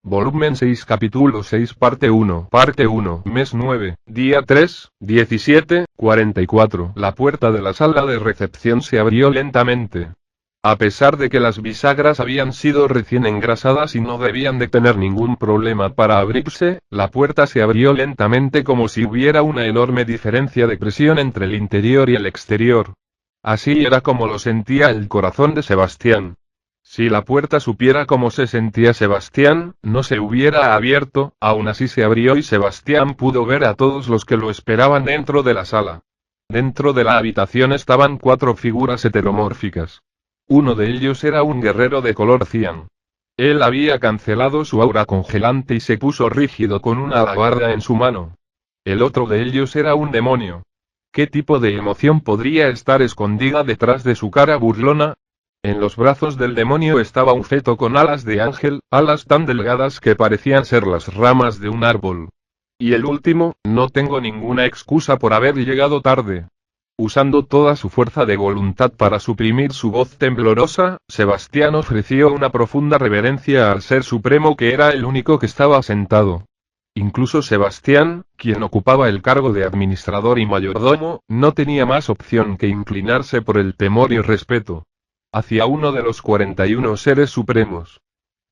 Volumen 6 Capítulo 6 Parte 1 Mes 9, Día 3, 17:44 La puerta de la sala de recepción se abrió lentamente. A pesar de que las bisagras habían sido recién engrasadas y no debían de tener ningún problema para abrirse, la puerta se abrió lentamente como si hubiera una enorme diferencia de presión entre el interior y el exterior. Así era como lo sentía el corazón de Sebastián. Si la puerta supiera cómo se sentía Sebastián, no se hubiera abierto, aún así se abrió y Sebastián pudo ver a todos los que lo esperaban dentro de la sala. Dentro de la habitación estaban 4 figuras heteromórficas. Uno de ellos era un guerrero de color cian. Él había cancelado su aura congelante y se puso rígido con una alabarda en su mano. El otro de ellos era un demonio. ¿Qué tipo de emoción podría estar escondida detrás de su cara burlona? En los brazos del demonio estaba un feto con alas de ángel, alas tan delgadas que parecían ser las ramas de un árbol. Y el último, no tengo ninguna excusa por haber llegado tarde. Usando toda su fuerza de voluntad para suprimir su voz temblorosa, Sebastián ofreció una profunda reverencia al Ser Supremo que era el único que estaba sentado. Incluso Sebastián, quien ocupaba el cargo de administrador y mayordomo, no tenía más opción que inclinarse por el temor y respeto hacia uno de los 41 seres supremos.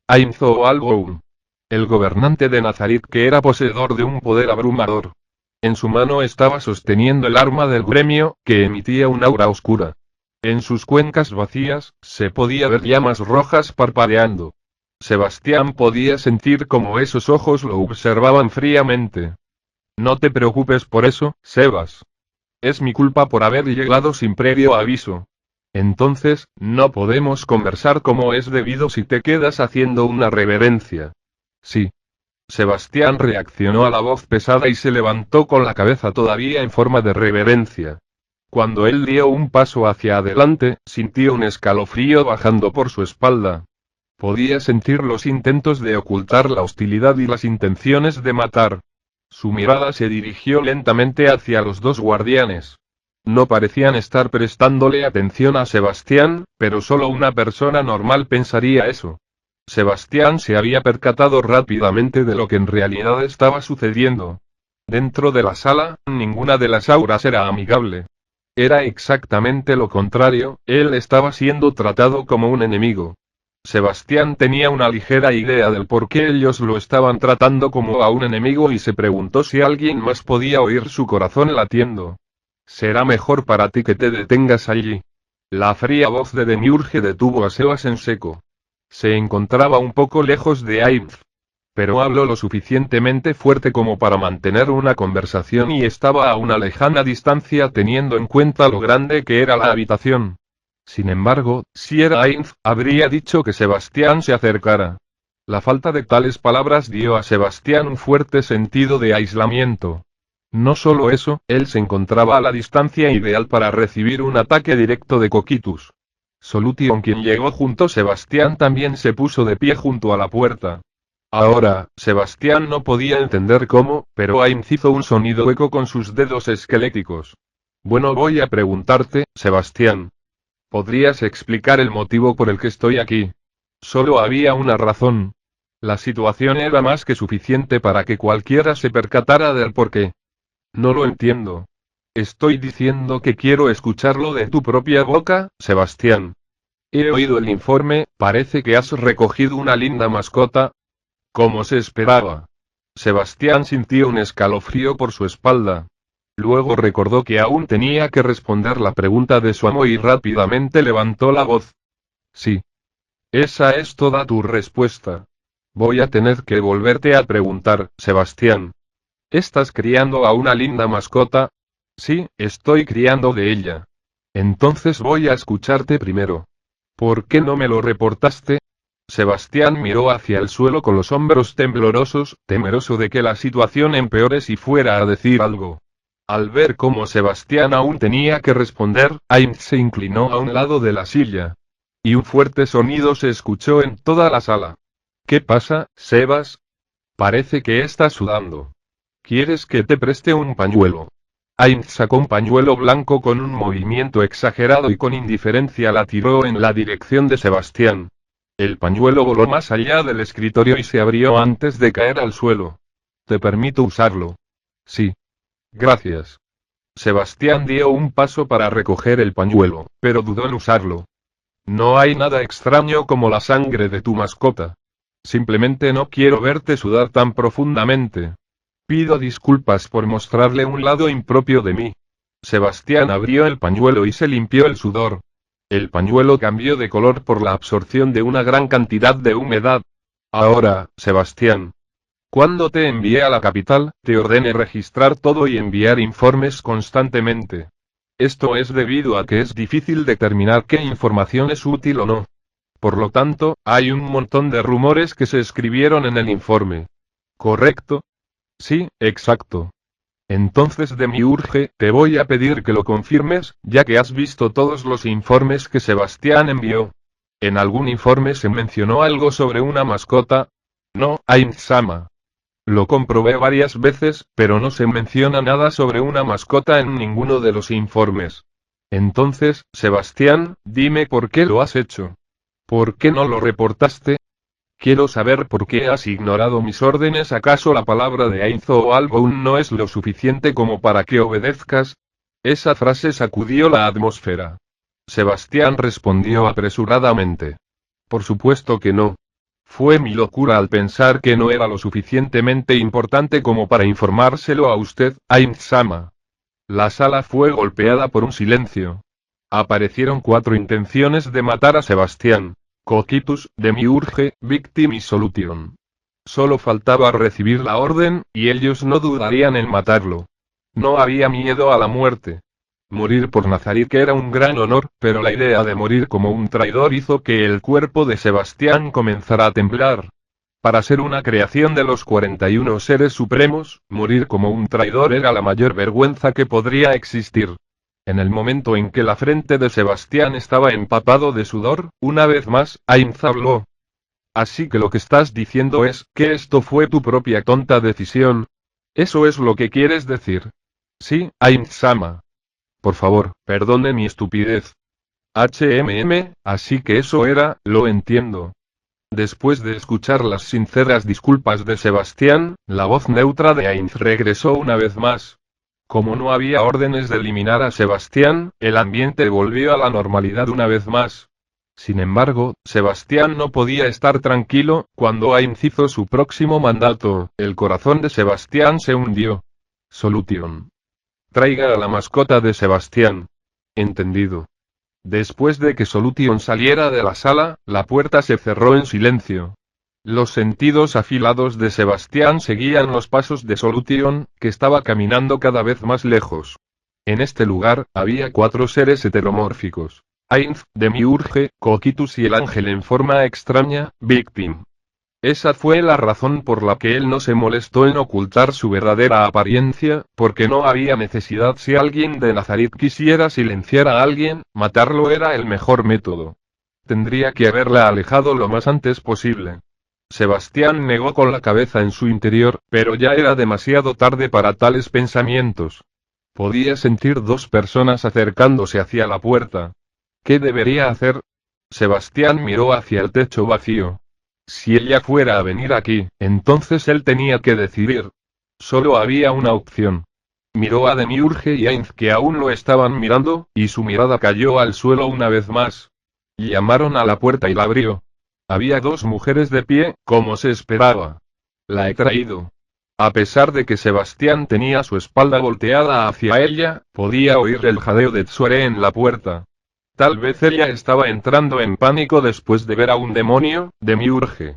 Ainzo Algoum, el gobernante de Nazarit que era poseedor de un poder abrumador. En su mano estaba sosteniendo el arma del gremio, que emitía un aura oscura. En sus cuencas vacías, se podía ver llamas rojas parpadeando. Sebastián podía sentir cómo esos ojos lo observaban fríamente. No te preocupes por eso, Sebas. Es mi culpa por haber llegado sin previo aviso. Entonces, no podemos conversar como es debido si te quedas haciendo una reverencia. Sí. Sebastián reaccionó a la voz pesada y se levantó con la cabeza todavía en forma de reverencia. Cuando él dio un paso hacia adelante, sintió un escalofrío bajando por su espalda. Podía sentir los intentos de ocultar la hostilidad y las intenciones de matar. Su mirada se dirigió lentamente hacia los 2 guardianes. No parecían estar prestándole atención a Sebastián, pero solo una persona normal pensaría eso. Sebastián se había percatado rápidamente de lo que en realidad estaba sucediendo. Dentro de la sala, ninguna de las auras era amigable. Era exactamente lo contrario, él estaba siendo tratado como un enemigo. Sebastián tenía una ligera idea del por qué ellos lo estaban tratando como a un enemigo y se preguntó si alguien más podía oír su corazón latiendo. Será mejor para ti que te detengas allí. La fría voz de Demiurge detuvo a Sebas en seco. Se encontraba un poco lejos de Ainz. Pero habló lo suficientemente fuerte como para mantener una conversación y estaba a una lejana distancia teniendo en cuenta lo grande que era la habitación. Sin embargo, si era Ainz, habría dicho que Sebastián se acercara. La falta de tales palabras dio a Sebastián un fuerte sentido de aislamiento. No solo eso, él se encontraba a la distancia ideal para recibir un ataque directo de Cocytus. Solution, quien llegó junto a Sebastián, también se puso de pie junto a la puerta. Ahora, Sebastián no podía entender cómo, pero Ainz hizo un sonido hueco con sus dedos esqueléticos. Bueno, voy a preguntarte, Sebastián. ¿Podrías explicar el motivo por el que estoy aquí? Solo había una razón. La situación era más que suficiente para que cualquiera se percatara del porqué. No lo entiendo. Estoy diciendo que quiero escucharlo de tu propia boca, Sebastián. He oído el informe, parece que has recogido una linda mascota. Como se esperaba. Sebastián sintió un escalofrío por su espalda. Luego recordó que aún tenía que responder la pregunta de su amo y rápidamente levantó la voz. Sí. Esa es toda tu respuesta. Voy a tener que volverte a preguntar, Sebastián. ¿Estás criando a una linda mascota? Sí, estoy criando de ella. Entonces voy a escucharte primero. ¿Por qué no me lo reportaste? Sebastián miró hacia el suelo con los hombros temblorosos, temeroso de que la situación empeore si fuera a decir algo. Al ver cómo Sebastián aún tenía que responder, Ainz se inclinó a un lado de la silla. Y un fuerte sonido se escuchó en toda la sala. ¿Qué pasa, Sebas? Parece que estás sudando. ¿Quieres que te preste un pañuelo? Ainz sacó un pañuelo blanco con un movimiento exagerado y con indiferencia la tiró en la dirección de Sebastián. El pañuelo voló más allá del escritorio y se abrió antes de caer al suelo. ¿Te permito usarlo? Sí. Gracias. Sebastián dio un paso para recoger el pañuelo, pero dudó en usarlo. No hay nada extraño como la sangre de tu mascota. Simplemente no quiero verte sudar tan profundamente. Pido disculpas por mostrarle un lado impropio de mí. Sebastián abrió el pañuelo y se limpió el sudor. El pañuelo cambió de color por la absorción de una gran cantidad de humedad. Ahora, Sebastián, cuando te envié a la capital, te ordené registrar todo y enviar informes constantemente. Esto es debido a que es difícil determinar qué información es útil o no. Por lo tanto, hay un montón de rumores que se escribieron en el informe. ¿Correcto? Sí, exacto. Entonces de mi urge, te voy a pedir que lo confirmes, ya que has visto todos los informes que Sebastián envió. ¿En algún informe se mencionó algo sobre una mascota? No, Ain-sama. Lo comprobé varias veces, pero no se menciona nada sobre una mascota en ninguno de los informes. Entonces, Sebastián, dime por qué lo has hecho. ¿Por qué no lo reportaste? Quiero saber por qué has ignorado mis órdenes. ¿Acaso la palabra de Ainzo o Alboun no es lo suficiente como para que obedezcas? Esa frase sacudió la atmósfera. Sebastián respondió apresuradamente. Por supuesto que no. Fue mi locura al pensar que no era lo suficientemente importante como para informárselo a usted, Ain-sama. La sala fue golpeada por un silencio. Aparecieron 4 intenciones de matar a Sebastián. Coquitus, Demiurge, Victim y Solution. Solo faltaba recibir la orden, y ellos no dudarían en matarlo. No había miedo a la muerte. Morir por Nazarit era un gran honor, pero la idea de morir como un traidor hizo que el cuerpo de Sebastián comenzara a temblar. Para ser una creación de los 41 seres supremos, morir como un traidor era la mayor vergüenza que podría existir. En el momento en que la frente de Sebastián estaba empapado de sudor, una vez más, Ainz habló. Así que lo que estás diciendo es que esto fue tu propia tonta decisión. ¿Eso es lo que quieres decir? Sí, Ainz-sama. Por favor, perdone mi estupidez. Así que eso era, lo entiendo. Después de escuchar las sinceras disculpas de Sebastián, la voz neutra de Ainz regresó una vez más. Como no había órdenes de eliminar a Sebastián, el ambiente volvió a la normalidad una vez más. Sin embargo, Sebastián no podía estar tranquilo. Cuando Ainz hizo su próximo mandato, el corazón de Sebastián se hundió. Solution. Traiga a la mascota de Sebastián. Entendido. Después de que Solution saliera de la sala, la puerta se cerró en silencio. Los sentidos afilados de Sebastián seguían los pasos de Solution, que estaba caminando cada vez más lejos. En este lugar, había 4 seres heteromórficos. Ainz, Demiurge, Coquitus y el ángel en forma extraña, Victim. Esa fue la razón por la que él no se molestó en ocultar su verdadera apariencia, porque no había necesidad. Si alguien de Nazarit quisiera silenciar a alguien, matarlo era el mejor método. Tendría que haberla alejado lo más antes posible. Sebastián negó con la cabeza en su interior, pero ya era demasiado tarde para tales pensamientos. Podía sentir 2 personas acercándose hacia la puerta. ¿Qué debería hacer? Sebastián miró hacia el techo vacío. Si ella fuera a venir aquí, entonces él tenía que decidir. Solo había una opción. Miró a Demiurge y Ainz, que aún lo estaban mirando, y su mirada cayó al suelo una vez más. Llamaron a la puerta y la abrió. Había 2 mujeres de pie, como se esperaba. La he traído. A pesar de que Sebastián tenía su espalda volteada hacia ella, podía oír el jadeo de Tsuere en la puerta. Tal vez ella estaba entrando en pánico después de ver a un demonio, Demiurge.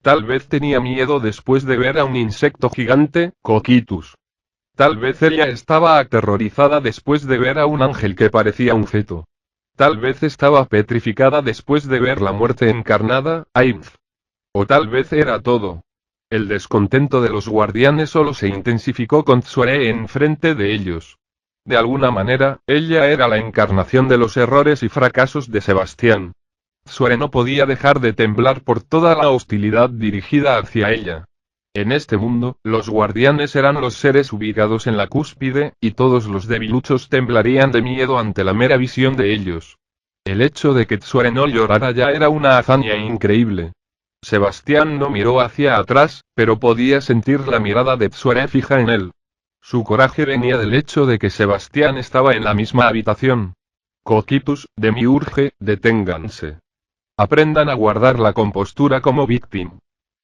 Tal vez tenía miedo después de ver a un insecto gigante, Coquitus. Tal vez ella estaba aterrorizada después de ver a un ángel que parecía un feto. Tal vez estaba petrificada después de ver la muerte encarnada, Ainz. O tal vez era todo. El descontento de los guardianes solo se intensificó con Tsuere enfrente de ellos. De alguna manera, ella era la encarnación de los errores y fracasos de Sebastián. Tsuere no podía dejar de temblar por toda la hostilidad dirigida hacia ella. En este mundo, los guardianes eran los seres ubicados en la cúspide, y todos los debiluchos temblarían de miedo ante la mera visión de ellos. El hecho de que Tsuare no llorara ya era una hazaña increíble. Sebastián no miró hacia atrás, pero podía sentir la mirada de Tsuare fija en él. Su coraje venía del hecho de que Sebastián estaba en la misma habitación. Coquipus, Demiurge, deténganse. Aprendan a guardar la compostura como víctima.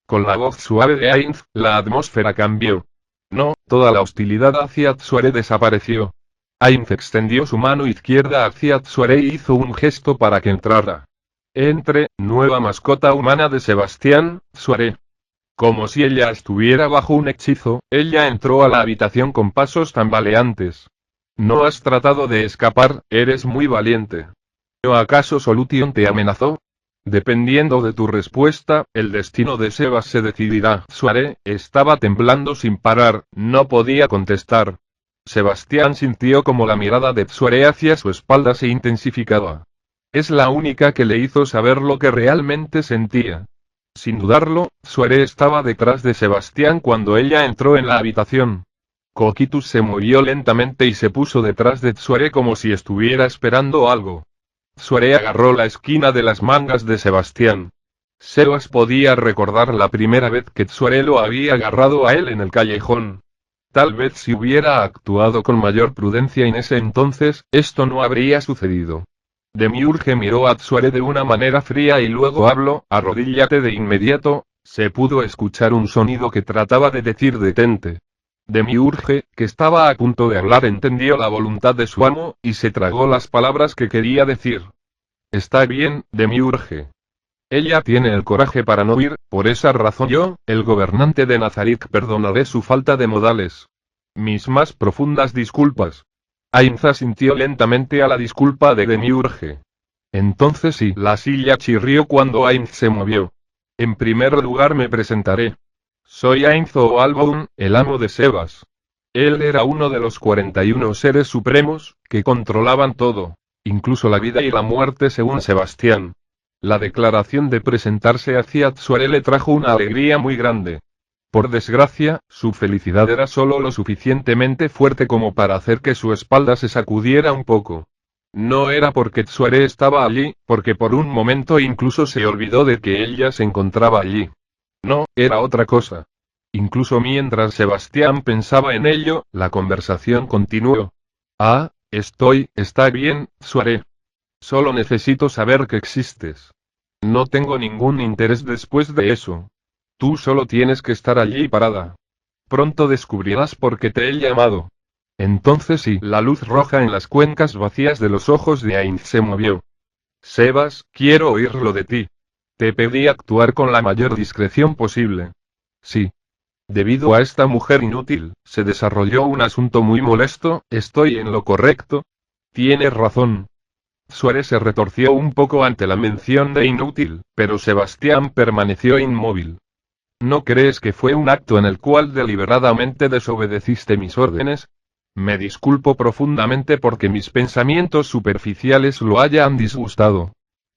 Con la voz suave de Ainz, la atmósfera cambió. No, toda la hostilidad hacia Tsuare desapareció. Ainz extendió su mano izquierda hacia Tsuare y hizo un gesto para que entrara. Entre, nueva mascota humana de Sebastián, Tsuare. Como si ella estuviera bajo un hechizo, ella entró a la habitación con pasos tambaleantes. No has tratado de escapar, eres muy valiente. ¿No acaso Solution te amenazó? Dependiendo de tu respuesta, el destino de Sebas se decidirá. Tsuare estaba temblando sin parar, no podía contestar. Sebastián sintió como la mirada de Tsuare hacia su espalda se intensificaba. Es la única que le hizo saber lo que realmente sentía. Sin dudarlo, Tsuare estaba detrás de Sebastián cuando ella entró en la habitación. Coquitус se movió lentamente y se puso detrás de Tsuare como si estuviera esperando algo. Tsuare agarró la esquina de las mangas de Sebastián. Sebas podía recordar la primera vez que Tsuare lo había agarrado a él en el callejón. Tal vez si hubiera actuado con mayor prudencia en ese entonces, esto no habría sucedido. Demiurge miró a Tsuare de una manera fría y luego habló, arrodíllate de inmediato. Se pudo escuchar un sonido que trataba de decir detente. Demiurge, que estaba a punto de hablar, entendió la voluntad de su amo, y se tragó las palabras que quería decir. Está bien, Demiurge. Ella tiene el coraje para no huir, por esa razón yo, el gobernante de Nazarik, perdonaré su falta de modales. Mis más profundas disculpas. Ainz asintió lentamente a la disculpa de Demiurge. Entonces sí, la silla chirrió cuando Ainz se movió. En primer lugar me presentaré. Soy Ainz O'Alboun, el amo de Sebas. Él era uno de los 41 seres supremos, que controlaban todo, incluso la vida y la muerte según Sebastián. La declaración de presentarse hacia Tsuare le trajo una alegría muy grande. Por desgracia, su felicidad era solo lo suficientemente fuerte como para hacer que su espalda se sacudiera un poco. No era porque Tsuare estaba allí, porque por un momento incluso se olvidó de que ella se encontraba allí. No, era otra cosa. Incluso mientras Sebastián pensaba en ello, la conversación continuó. Ah, está bien, Tsuare. Solo necesito saber que existes. No tengo ningún interés después de eso. Tú solo tienes que estar allí parada. Pronto descubrirás por qué te he llamado. Entonces sí, la luz roja en las cuencas vacías de los ojos de Ainz se movió. Sebas, quiero oírlo de ti. Te pedí actuar con la mayor discreción posible. Sí. Debido a esta mujer inútil, se desarrolló un asunto muy molesto, ¿estoy en lo correcto? Tienes razón. Tsuare se retorció un poco ante la mención de inútil, pero Sebastián permaneció inmóvil. ¿No crees que fue un acto en el cual deliberadamente desobedeciste mis órdenes? Me disculpo profundamente porque mis pensamientos superficiales lo hayan disgustado.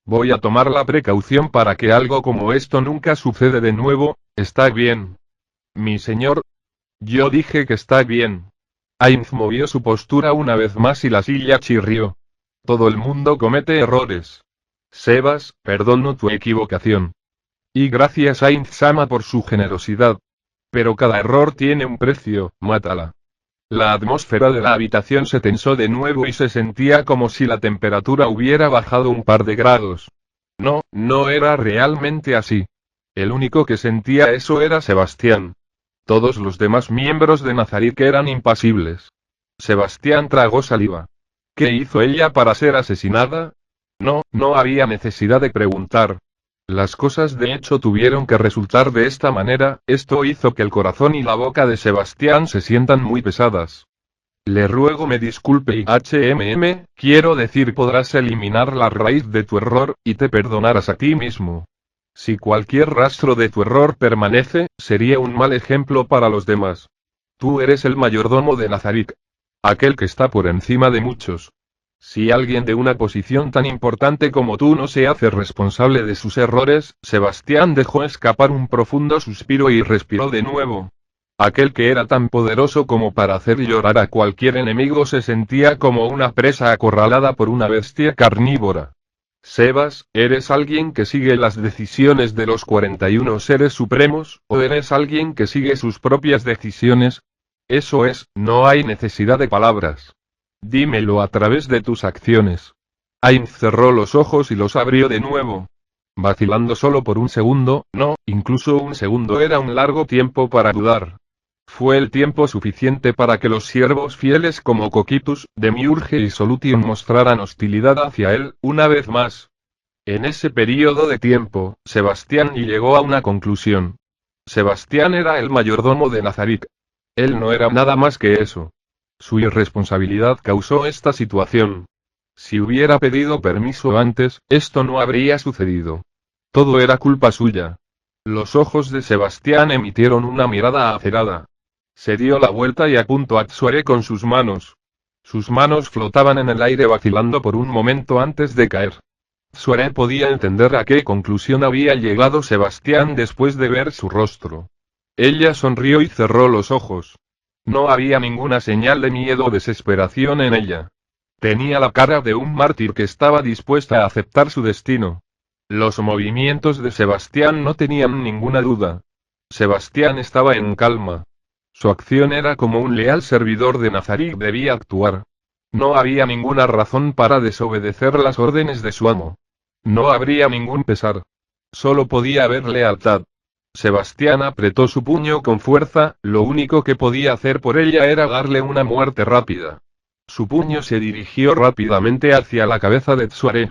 Voy a tomar la precaución para que algo como esto nunca suceda de nuevo. ¿Está bien? Mi señor. Yo dije que está bien. Ainz movió su postura una vez más y la silla chirrió. Todo el mundo comete errores. Sebas, perdono tu equivocación. Y gracias a Ainz-sama por su generosidad. Pero cada error tiene un precio, mátala. La atmósfera de la habitación se tensó de nuevo y se sentía como si la temperatura hubiera bajado un par de grados. No, no era realmente así. El único que sentía eso era Sebastián. Todos los demás miembros de Nazarik eran impasibles. Sebastián tragó saliva. ¿Qué hizo ella para ser asesinada? No, no había necesidad de preguntar. Las cosas de hecho tuvieron que resultar de esta manera, esto hizo que el corazón y la boca de Sebastián se sientan muy pesadas. Le ruego me disculpe y quiero decir podrás eliminar la raíz de tu error, y te perdonarás a ti mismo. Si cualquier rastro de tu error permanece, sería un mal ejemplo para los demás. Tú eres el mayordomo de Nazarik. Aquel que está por encima de muchos. Si alguien de una posición tan importante como tú no se hace responsable de sus errores, Sebastián dejó escapar un profundo suspiro y respiró de nuevo. Aquel que era tan poderoso como para hacer llorar a cualquier enemigo se sentía como una presa acorralada por una bestia carnívora. Sebas, ¿eres alguien que sigue las decisiones de los 41 seres supremos, o eres alguien que sigue sus propias decisiones? Eso es, no hay necesidad de palabras. Dímelo a través de tus acciones. Ainz cerró los ojos y los abrió de nuevo. Vacilando solo por un segundo, no, incluso un segundo era un largo tiempo para dudar. Fue el tiempo suficiente para que los siervos fieles como Cocytus, Demiurge y Solution mostraran hostilidad hacia él, una vez más. En ese período de tiempo, Sebastián llegó a una conclusión. Sebastián era el mayordomo de Nazarick. Él no era nada más que eso. Su irresponsabilidad causó esta situación. Si hubiera pedido permiso antes, esto no habría sucedido. Todo era culpa suya. Los ojos de Sebastián emitieron una mirada acerada. Se dio la vuelta y apuntó a Tsuare con sus manos. Sus manos flotaban en el aire vacilando por un momento antes de caer. Tsuare podía entender a qué conclusión había llegado Sebastián después de ver su rostro. Ella sonrió y cerró los ojos. No había ninguna señal de miedo o desesperación en ella. Tenía la cara de un mártir que estaba dispuesta a aceptar su destino. Los movimientos de Sebastián no tenían ninguna duda. Sebastián estaba en calma. Su acción era como un leal servidor de Nazarick debía actuar. No había ninguna razón para desobedecer las órdenes de su amo. No habría ningún pesar. Solo podía haber lealtad. Sebastián apretó su puño con fuerza, lo único que podía hacer por ella era darle una muerte rápida. Su puño se dirigió rápidamente hacia la cabeza de Tsuare.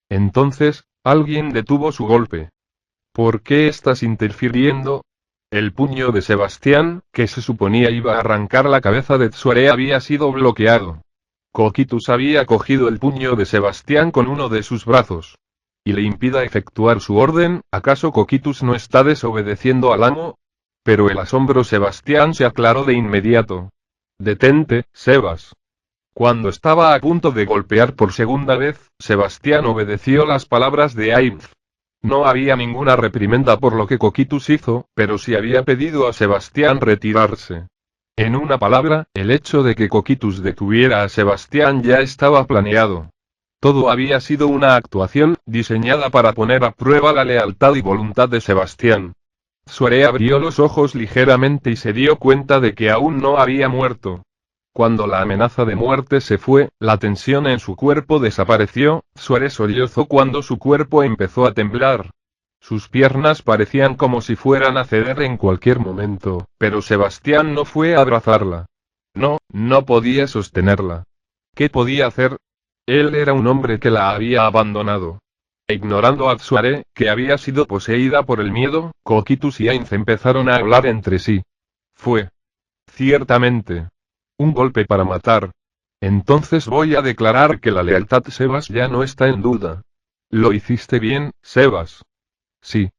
Entonces, alguien detuvo su golpe. ¿Por qué estás interfiriendo? El puño de Sebastián, que se suponía iba a arrancar la cabeza de Tsuare, había sido bloqueado. Cocytus había cogido el puño de Sebastián con uno de sus brazos. Y le impida efectuar su orden, ¿acaso Cocytus no está desobedeciendo al amo? Pero el asombro Sebastián se aclaró de inmediato. Detente, Sebas. Cuando estaba a punto de golpear por segunda vez, Sebastián obedeció las palabras de Ainz. No había ninguna reprimenda por lo que Cocytus hizo, pero sí había pedido a Sebastián retirarse. En una palabra, el hecho de que Cocytus detuviera a Sebastián ya estaba planeado. Todo había sido una actuación, diseñada para poner a prueba la lealtad y voluntad de Sebastián. Tsuare abrió los ojos ligeramente y se dio cuenta de que aún no había muerto. Cuando la amenaza de muerte se fue, la tensión en su cuerpo desapareció. Tsuare sollozó cuando su cuerpo empezó a temblar. Sus piernas parecían como si fueran a ceder en cualquier momento, pero Sebastián no fue a abrazarla. No, no podía sostenerla. ¿Qué podía hacer? Él era un hombre que la había abandonado. Ignorando a Tsuare, que había sido poseída por el miedo, Cocytus y Ainz empezaron a hablar entre sí. Fue. Ciertamente. Un golpe para matar. Entonces voy a declarar que la lealtad Sebas ya no está en duda. Lo hiciste bien, Sebas. Sí.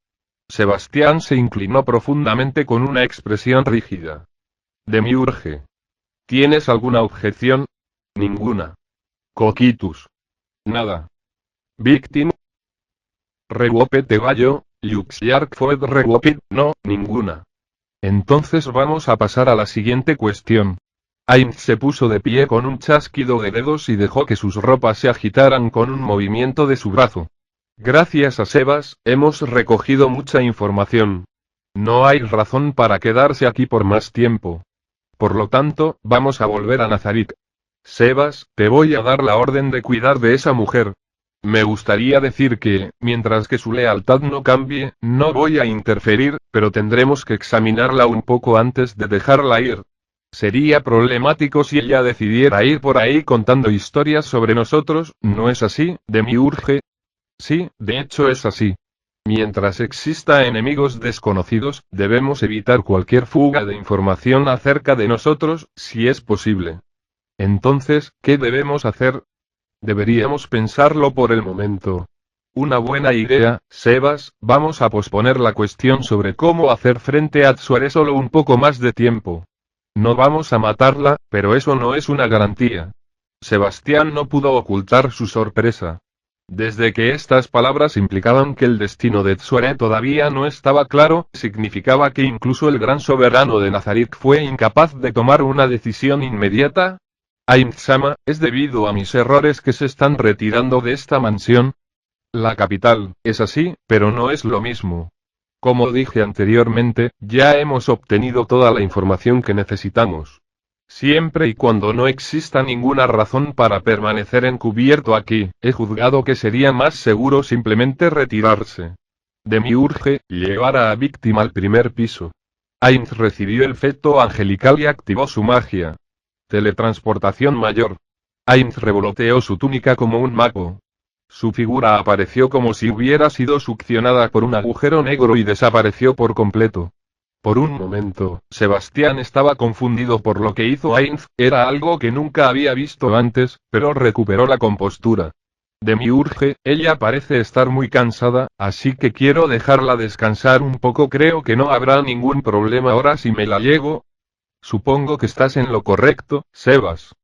Sebastián se inclinó profundamente con una expresión rígida. Demiurge. ¿Tienes alguna objeción? Ninguna. Cocytus. Nada. Victim. Rewopet gallo, Luxiark Foed Rewopet, no, ninguna. Entonces vamos a pasar a la siguiente cuestión. Ainz se puso de pie con un chasquido de dedos y dejó que sus ropas se agitaran con un movimiento de su brazo. Gracias a Sebas, hemos recogido mucha información. No hay razón para quedarse aquí por más tiempo. Por lo tanto, vamos a volver a Nazarick. Sebas, te voy a dar la orden de cuidar de esa mujer. Me gustaría decir que, mientras que su lealtad no cambie, no voy a interferir, pero tendremos que examinarla un poco antes de dejarla ir. Sería problemático si ella decidiera ir por ahí contando historias sobre nosotros, ¿no es así, Demiurge? Sí, de hecho es así. Mientras exista enemigos desconocidos, debemos evitar cualquier fuga de información acerca de nosotros, si es posible. Entonces, ¿qué debemos hacer? Deberíamos pensarlo por el momento. Una buena idea, Sebas, vamos a posponer la cuestión sobre cómo hacer frente a Tsuare solo un poco más de tiempo. No vamos a matarla, pero eso no es una garantía. Sebastián no pudo ocultar su sorpresa. Desde que estas palabras implicaban que el destino de Tsuare todavía no estaba claro, significaba que incluso el gran soberano de Nazarick fue incapaz de tomar una decisión inmediata. Ainz-sama, ¿es debido a mis errores que se están retirando de esta mansión? La capital, es así, pero no es lo mismo. Como dije anteriormente, ya hemos obtenido toda la información que necesitamos. Siempre y cuando no exista ninguna razón para permanecer encubierto aquí, he juzgado que sería más seguro simplemente retirarse. De mí urge llevar a la víctima al primer piso. Ainz recibió el feto angelical y activó su magia. Teletransportación mayor. Ainz revoloteó su túnica como un mago. Su figura apareció como si hubiera sido succionada por un agujero negro y desapareció por completo. Por un momento, Sebastián estaba confundido por lo que hizo Ainz, era algo que nunca había visto antes, pero recuperó la compostura. Demiurge, ella parece estar muy cansada, así que quiero dejarla descansar un poco. Creo que no habrá ningún problema ahora si me la llevo. Supongo que estás en lo correcto, Sebas.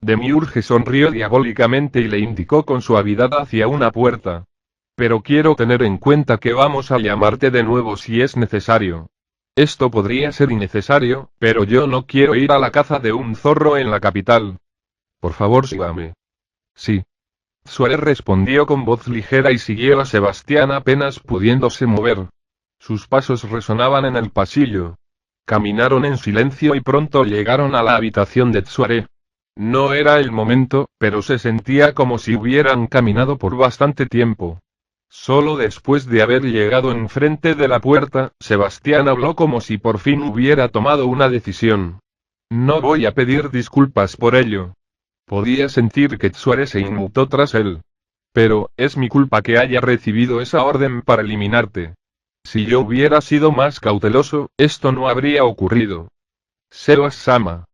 Demiurge sonrió diabólicamente y le indicó con suavidad hacia una puerta. Pero quiero tener en cuenta que vamos a llamarte de nuevo si es necesario. Esto podría ser innecesario, pero yo no quiero ir a la caza de un zorro en la capital. Por favor, sígame. Sí. Suárez respondió con voz ligera y siguió a Sebastián apenas pudiéndose mover. Sus pasos resonaban en el pasillo. Caminaron en silencio y pronto llegaron a la habitación de Tsuare. No era el momento, pero se sentía como si hubieran caminado por bastante tiempo. Solo después de haber llegado enfrente de la puerta, Sebastián habló como si por fin hubiera tomado una decisión. No voy a pedir disculpas por ello. Podía sentir que Tsuare se inmutó tras él. Pero, es mi culpa que haya recibido esa orden para eliminarte. Si yo hubiera sido más cauteloso, esto no habría ocurrido. Sebas-sama.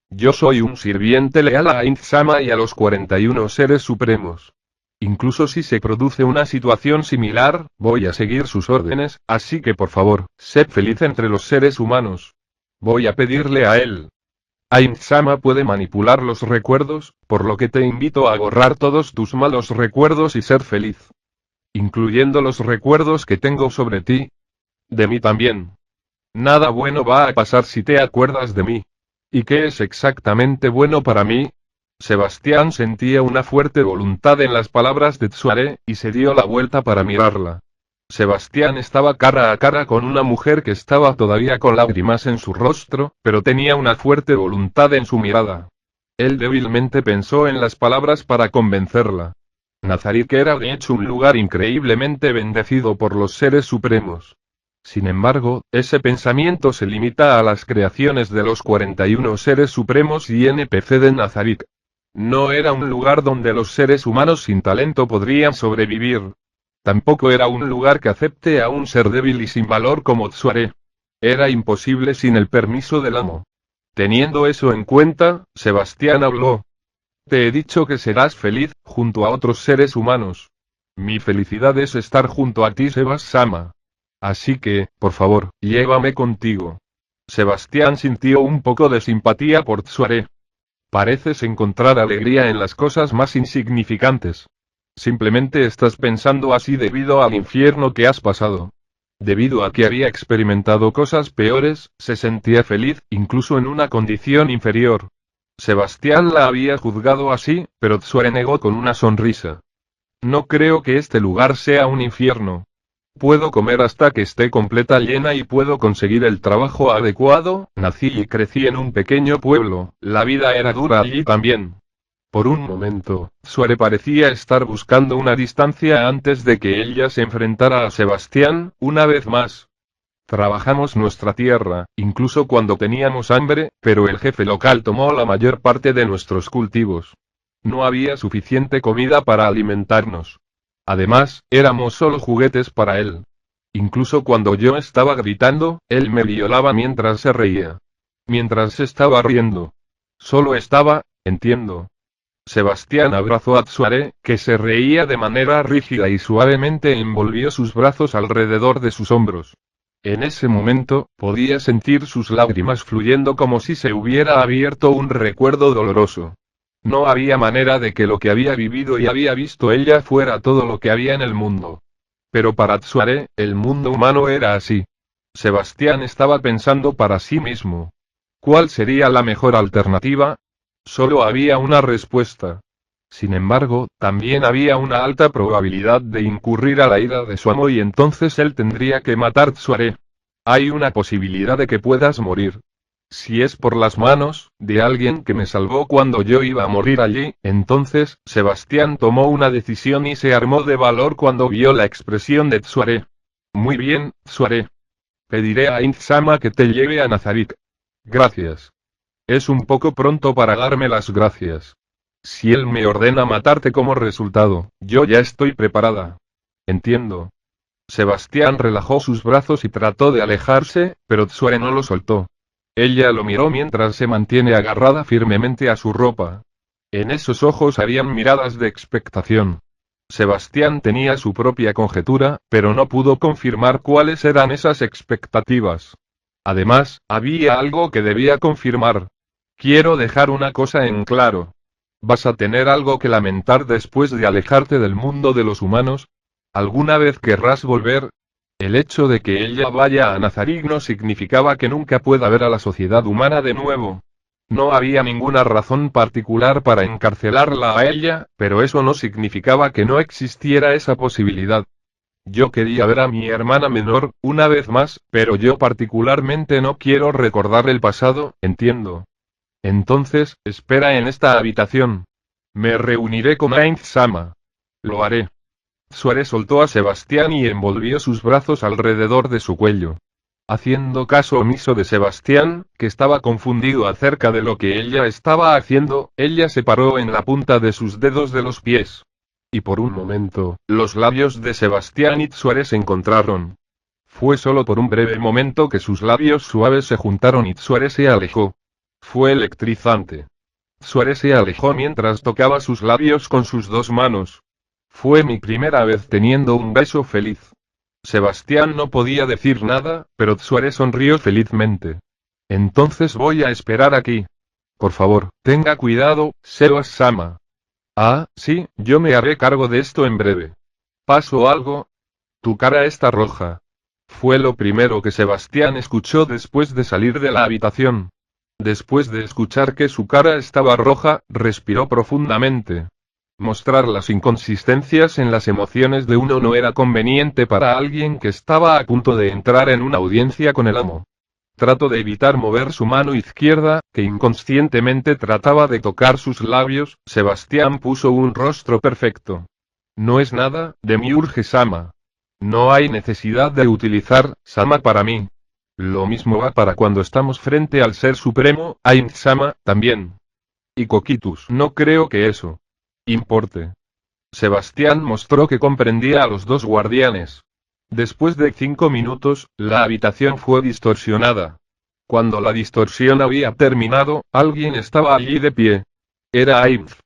Yo soy un sirviente leal a Ainz-sama y a los 41 seres supremos. Incluso si se produce una situación similar, voy a seguir sus órdenes, así que por favor, sé feliz entre los seres humanos. Voy a pedirle a él. Ainz-sama puede manipular los recuerdos, por lo que te invito a borrar todos tus malos recuerdos y ser feliz. Incluyendo los recuerdos que tengo sobre ti. De mí también. Nada bueno va a pasar si te acuerdas de mí. ¿Y qué es exactamente bueno para mí? Sebastián sentía una fuerte voluntad en las palabras de Tsuare, y se dio la vuelta para mirarla. Sebastián estaba cara a cara con una mujer que estaba todavía con lágrimas en su rostro, pero tenía una fuerte voluntad en su mirada. Él débilmente pensó en las palabras para convencerla. Nazarik era de hecho un lugar increíblemente bendecido por los seres supremos. Sin embargo, ese pensamiento se limita a las creaciones de los 41 seres supremos y NPC de Nazarik. No era un lugar donde los seres humanos sin talento podrían sobrevivir. Tampoco era un lugar que acepte a un ser débil y sin valor como Tsuare. Era imposible sin el permiso del amo. Teniendo eso en cuenta, Sebastián habló. Te he dicho que serás feliz, junto a otros seres humanos. Mi felicidad es estar junto a ti, Sebas-sama. Así que, por favor, llévame contigo. Sebastián sintió un poco de simpatía por Tsuare. Pareces encontrar alegría en las cosas más insignificantes. Simplemente estás pensando así debido al infierno que has pasado. Debido a que había experimentado cosas peores, se sentía feliz, incluso en una condición inferior. Sebastián la había juzgado así, pero Tsuare negó con una sonrisa. No creo que este lugar sea un infierno. Puedo comer hasta que esté completa llena y puedo conseguir el trabajo adecuado. Nací y crecí en un pequeño pueblo, la vida era dura allí también. Por un momento, Tsuare parecía estar buscando una distancia antes de que ella se enfrentara a Sebastián, una vez más. Trabajamos nuestra tierra, incluso cuando teníamos hambre, pero el jefe local tomó la mayor parte de nuestros cultivos. No había suficiente comida para alimentarnos. Además, éramos solo juguetes para él. Incluso cuando yo estaba gritando, él me violaba mientras se reía. Mientras estaba riendo. Solo estaba, entiendo. Sebastián abrazó a Tsuare, que se reía de manera rígida y suavemente envolvió sus brazos alrededor de sus hombros. En ese momento, podía sentir sus lágrimas fluyendo como si se hubiera abierto un recuerdo doloroso. No había manera de que lo que había vivido y había visto ella fuera todo lo que había en el mundo. Pero para Tsuare, el mundo humano era así. Sebastián estaba pensando para sí mismo. ¿Cuál sería la mejor alternativa? Solo había una respuesta. Sin embargo, también había una alta probabilidad de incurrir a la ira de su amo y entonces él tendría que matar Tsuare. Hay una posibilidad de que puedas morir. Si es por las manos de alguien que me salvó cuando yo iba a morir allí, entonces, Sebastián tomó una decisión y se armó de valor cuando vio la expresión de Tsuare. Muy bien, Tsuare. Pediré a Ainz-sama que te lleve a Nazarik. Gracias. Es un poco pronto para darme las gracias. Si él me ordena matarte como resultado, yo ya estoy preparada. Entiendo. Sebastián relajó sus brazos y trató de alejarse, pero Tsuare no lo soltó. Ella lo miró mientras se mantiene agarrada firmemente a su ropa. En esos ojos habían miradas de expectación. Sebastián tenía su propia conjetura, pero no pudo confirmar cuáles eran esas expectativas. Además, había algo que debía confirmar. Quiero dejar una cosa en claro. ¿Vas a tener algo que lamentar después de alejarte del mundo de los humanos? ¿Alguna vez querrás volver? El hecho de que ella vaya a Nazarik no significaba que nunca pueda ver a la sociedad humana de nuevo. No había ninguna razón particular para encarcelarla a ella, pero eso no significaba que no existiera esa posibilidad. Yo quería ver a mi hermana menor, una vez más, pero yo particularmente no quiero recordar el pasado, entiendo. Entonces, espera en esta habitación. Me reuniré con Ainz-sama. Lo haré. Suárez soltó a Sebastián y envolvió sus brazos alrededor de su cuello. Haciendo caso omiso de Sebastián, que estaba confundido acerca de lo que ella estaba haciendo, ella se paró en la punta de sus dedos de los pies. Y por un momento, los labios de Sebastián y Suárez se encontraron. Fue solo por un breve momento que sus labios suaves se juntaron y Suárez se alejó. Fue electrizante. Suárez se alejó mientras tocaba sus labios con sus dos manos. Fue mi primera vez teniendo un beso feliz. Sebastián no podía decir nada, pero Suárez sonrió felizmente. Entonces voy a esperar aquí. Por favor, tenga cuidado, Sebas-sama. Ah, sí, yo me haré cargo de esto en breve. ¿Pasó algo? Tu cara está roja. Fue lo primero que Sebastián escuchó después de salir de la habitación. Después de escuchar que su cara estaba roja, respiró profundamente. Mostrar las inconsistencias en las emociones de uno no era conveniente para alguien que estaba a punto de entrar en una audiencia con el amo. Trató de evitar mover su mano izquierda, que inconscientemente trataba de tocar sus labios. Sebastián puso un rostro perfecto. No es nada, Demiurge-sama. No hay necesidad de utilizar Sama para mí. Lo mismo va para cuando estamos frente al Ser Supremo, Ainz-sama, también. Y Coquitus, no creo que eso importe. Sebastián mostró que comprendía a los dos guardianes. Después de 5 minutos, la habitación fue distorsionada. Cuando la distorsión había terminado, alguien estaba allí de pie. Era Ainz.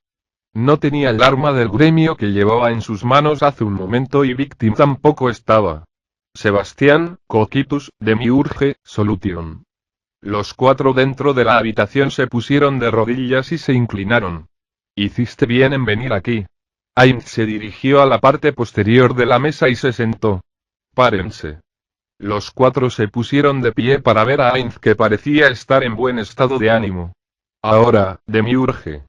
No tenía el arma del gremio que llevaba en sus manos hace un momento y Victim tampoco estaba. Sebastián, Coquitus, Demiurge, Solution. Los cuatro dentro de la habitación se pusieron de rodillas y se inclinaron. Hiciste bien en venir aquí. Ainz se dirigió a la parte posterior de la mesa y se sentó. Párense. Los cuatro se pusieron de pie para ver a Ainz, que parecía estar en buen estado de ánimo. Ahora, Demiurge.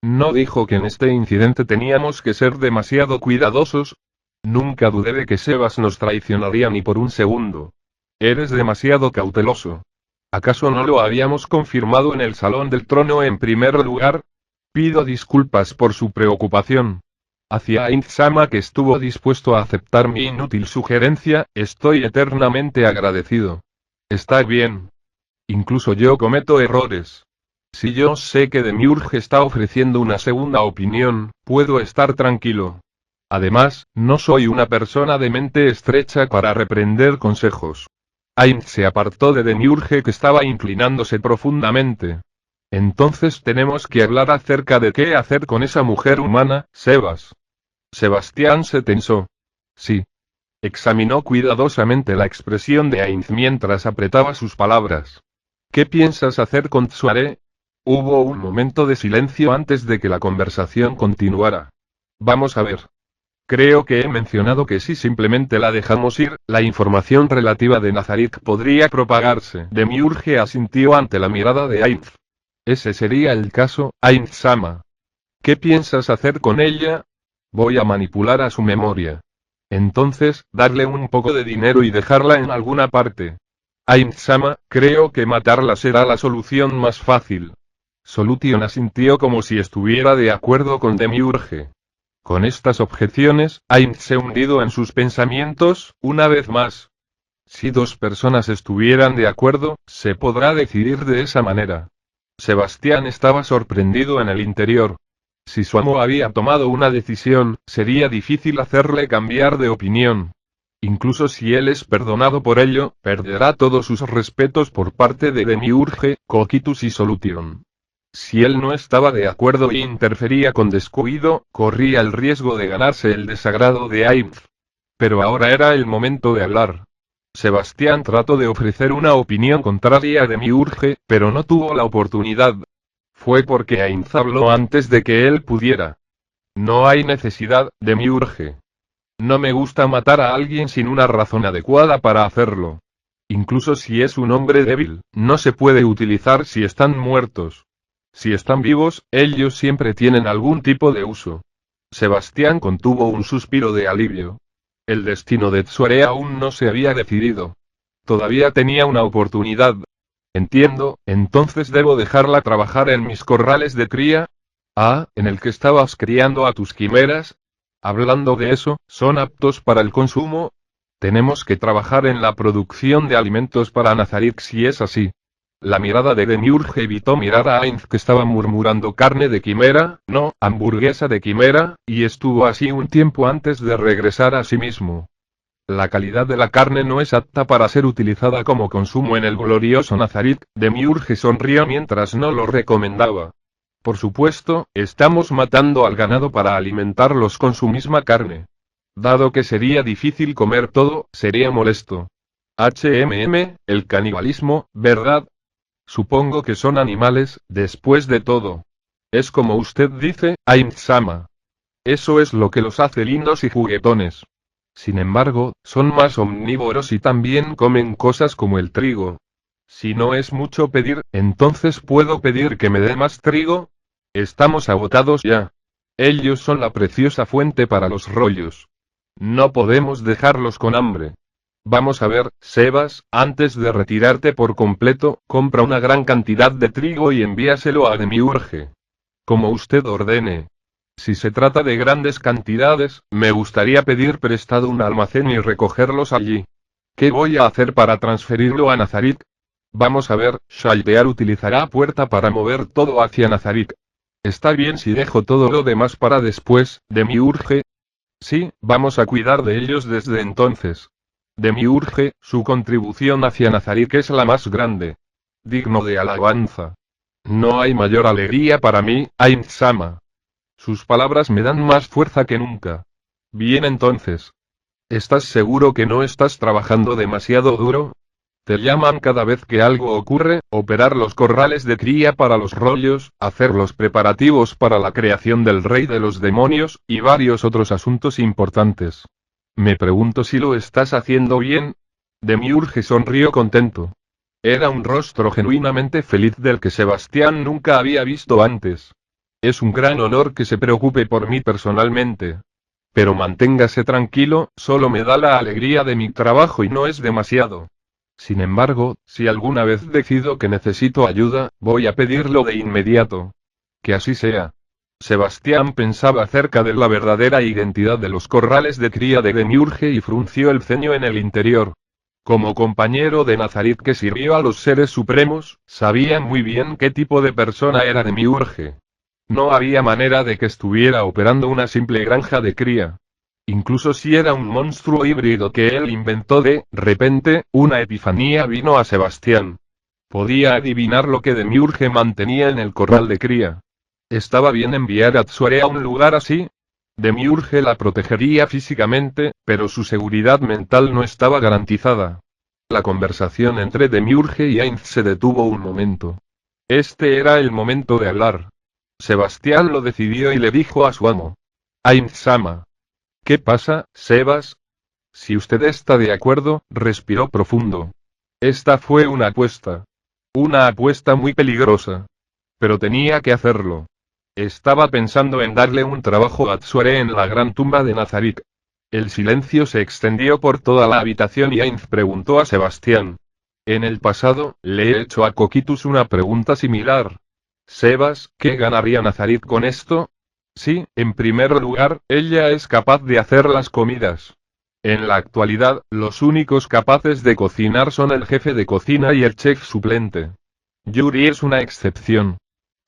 ¿No dijo que en este incidente teníamos que ser demasiado cuidadosos? Nunca dudé de que Sebas nos traicionaría ni por un segundo. Eres demasiado cauteloso. ¿Acaso no lo habíamos confirmado en el Salón del Trono en primer lugar? Pido disculpas por su preocupación. Hacia Ainz-sama, que estuvo dispuesto a aceptar mi inútil sugerencia, estoy eternamente agradecido. Está bien. Incluso yo cometo errores. Si yo sé que Demiurge está ofreciendo una segunda opinión, puedo estar tranquilo. Además, no soy una persona de mente estrecha para reprender consejos. Ainz se apartó de Demiurge, que estaba inclinándose profundamente. Entonces tenemos que hablar acerca de qué hacer con esa mujer humana, Sebas. Sebastián se tensó. Sí. Examinó cuidadosamente la expresión de Ainz mientras apretaba sus palabras. ¿Qué piensas hacer con Tsuare? Hubo un momento de silencio antes de que la conversación continuara. Vamos a ver. Creo que he mencionado que si simplemente la dejamos ir, la información relativa de Nazarik podría propagarse. Demiurge asintió ante la mirada de Ainz. Ese sería el caso, Ainz-sama. ¿Qué piensas hacer con ella? Voy a manipular a su memoria. Entonces, darle un poco de dinero y dejarla en alguna parte. Ainz-sama, creo que matarla será la solución más fácil. Solution asintió como si estuviera de acuerdo con Demiurge. Con estas objeciones, Ainz se hundido en sus pensamientos, una vez más. Si dos personas estuvieran de acuerdo, se podrá decidir de esa manera. Sebastián estaba sorprendido en el interior. Si su amo había tomado una decisión, sería difícil hacerle cambiar de opinión. Incluso si él es perdonado por ello, perderá todos sus respetos por parte de Demiurge, Coquitus y Solution. Si él no estaba de acuerdo e interfería con descuido, corría el riesgo de ganarse el desagrado de Ainz. Pero ahora era el momento de hablar. Sebastián trató de ofrecer una opinión contraria a Demiurge, pero no tuvo la oportunidad. Fue porque Ainz habló antes de que él pudiera. No hay necesidad, Demiurge. No me gusta matar a alguien sin una razón adecuada para hacerlo. Incluso si es un hombre débil, no se puede utilizar si están muertos. Si están vivos, ellos siempre tienen algún tipo de uso. Sebastián contuvo un suspiro de alivio. El destino de Tsuare aún no se había decidido. Todavía tenía una oportunidad. Entiendo, entonces debo dejarla trabajar en mis corrales de cría. Ah, ¿en el que estabas criando a tus quimeras? Hablando de eso, ¿son aptos para el consumo? Tenemos que trabajar en la producción de alimentos para Nazarick si es así. La mirada de Demiurge evitó mirar a Ainz que estaba murmurando carne de quimera, no, hamburguesa de quimera, y estuvo así un tiempo antes de regresar a sí mismo. La calidad de la carne no es apta para ser utilizada como consumo en el glorioso Nazarick, Demiurge sonrió mientras no lo recomendaba. Por supuesto, estamos matando al ganado para alimentarlos con su misma carne. Dado que sería difícil comer todo, sería molesto. El canibalismo, ¿verdad? Supongo que son animales, después de todo. Es como usted dice, Ainz-sama. Eso es lo que los hace lindos y juguetones. Sin embargo, son más omnívoros y también comen cosas como el trigo. Si no es mucho pedir, entonces puedo pedir que me dé más trigo. Estamos agotados ya. Ellos son la preciosa fuente para los rollos. No podemos dejarlos con hambre. Vamos a ver, Sebas, antes de retirarte por completo, compra una gran cantidad de trigo y envíaselo a Demiurge. Como usted ordene. Si se trata de grandes cantidades, me gustaría pedir prestado un almacén y recogerlos allí. ¿Qué voy a hacer para transferirlo a Nazarick? Vamos a ver, Shaldear utilizará puerta para mover todo hacia Nazarick. ¿Está bien si dejo todo lo demás para después, Demiurge? Sí, vamos a cuidar de ellos desde entonces. Demiurge, su contribución hacia Nazarick es la más grande. Digno de alabanza. No hay mayor alegría para mí, Ainz-sama. Sus palabras me dan más fuerza que nunca. Bien entonces. ¿Estás seguro que no estás trabajando demasiado duro? Te llaman cada vez que algo ocurre, operar los corrales de cría para los rollos, hacer los preparativos para la creación del rey de los demonios, y varios otros asuntos importantes. Me pregunto si lo estás haciendo bien. Demiurge sonrió contento. Era un rostro genuinamente feliz del que Sebastián nunca había visto antes. Es un gran honor que se preocupe por mí personalmente. Pero manténgase tranquilo, solo me da la alegría de mi trabajo y no es demasiado. Sin embargo, si alguna vez decido que necesito ayuda, voy a pedirlo de inmediato. Que así sea. Sebastián pensaba acerca de la verdadera identidad de los corrales de cría de Demiurge y frunció el ceño en el interior. Como compañero de Nazarick que sirvió a los seres supremos, sabía muy bien qué tipo de persona era Demiurge. No había manera de que estuviera operando una simple granja de cría. Incluso si era un monstruo híbrido que él inventó de repente, una epifanía vino a Sebastián. Podía adivinar lo que Demiurge mantenía en el corral de cría. ¿Estaba bien enviar a Tsuare a un lugar así? Demiurge la protegería físicamente, pero su seguridad mental no estaba garantizada. La conversación entre Demiurge y Ainz se detuvo un momento. Este era el momento de hablar. Sebastián lo decidió y le dijo a su amo. Ainz-sama. ¿Qué pasa, Sebas? Si usted está de acuerdo, respiró profundo. Esta fue una apuesta. Una apuesta muy peligrosa. Pero tenía que hacerlo. Estaba pensando en darle un trabajo a Tsuare en la gran tumba de Nazarik. El silencio se extendió por toda la habitación y Ainz preguntó a Sebastián. En el pasado, le he hecho a Coquitus una pregunta similar. Sebas, ¿qué ganaría Nazarik con esto? Sí, en primer lugar, ella es capaz de hacer las comidas. En la actualidad, los únicos capaces de cocinar son el jefe de cocina y el chef suplente. Yuri es una excepción.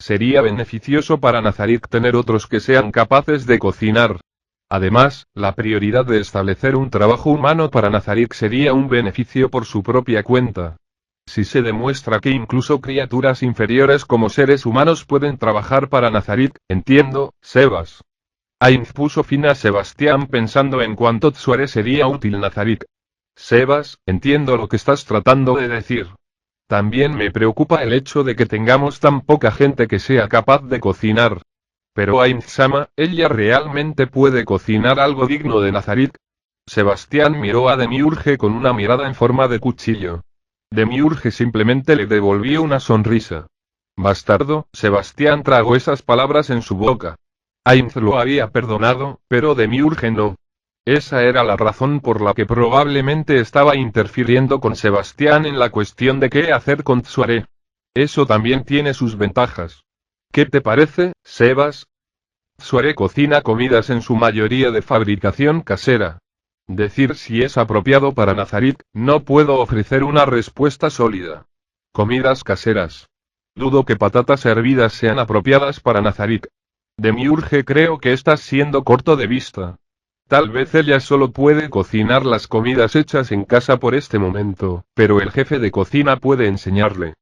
Sería beneficioso para Nazarik tener otros que sean capaces de cocinar. Además, la prioridad de establecer un trabajo humano para Nazarik sería un beneficio por su propia cuenta. Si se demuestra que incluso criaturas inferiores como seres humanos pueden trabajar para Nazarik, entiendo, Sebas. Ainz puso fin a Sebastián pensando en cuánto Tsuare sería útil Nazarik. Sebas, entiendo lo que estás tratando de decir. También me preocupa el hecho de que tengamos tan poca gente que sea capaz de cocinar. Pero Ainz-sama, ¿ella realmente puede cocinar algo digno de Nazarik? Sebastián miró a Demiurge con una mirada en forma de cuchillo. Demiurge simplemente le devolvió una sonrisa. Bastardo, Sebastián tragó esas palabras en su boca. Ainz lo había perdonado, pero Demiurge no. Esa era la razón por la que probablemente estaba interfiriendo con Sebastián en la cuestión de qué hacer con Tsuare. Eso también tiene sus ventajas. ¿Qué te parece, Sebas? Tsuare cocina comidas en su mayoría de fabricación casera. Decir si es apropiado para Nazarik, no puedo ofrecer una respuesta sólida. Comidas caseras. Dudo que patatas hervidas sean apropiadas para Nazarik. Demiurge, creo que estás siendo corto de vista. Tal vez ella solo puede cocinar las comidas hechas en casa por este momento, pero el jefe de cocina puede enseñarle.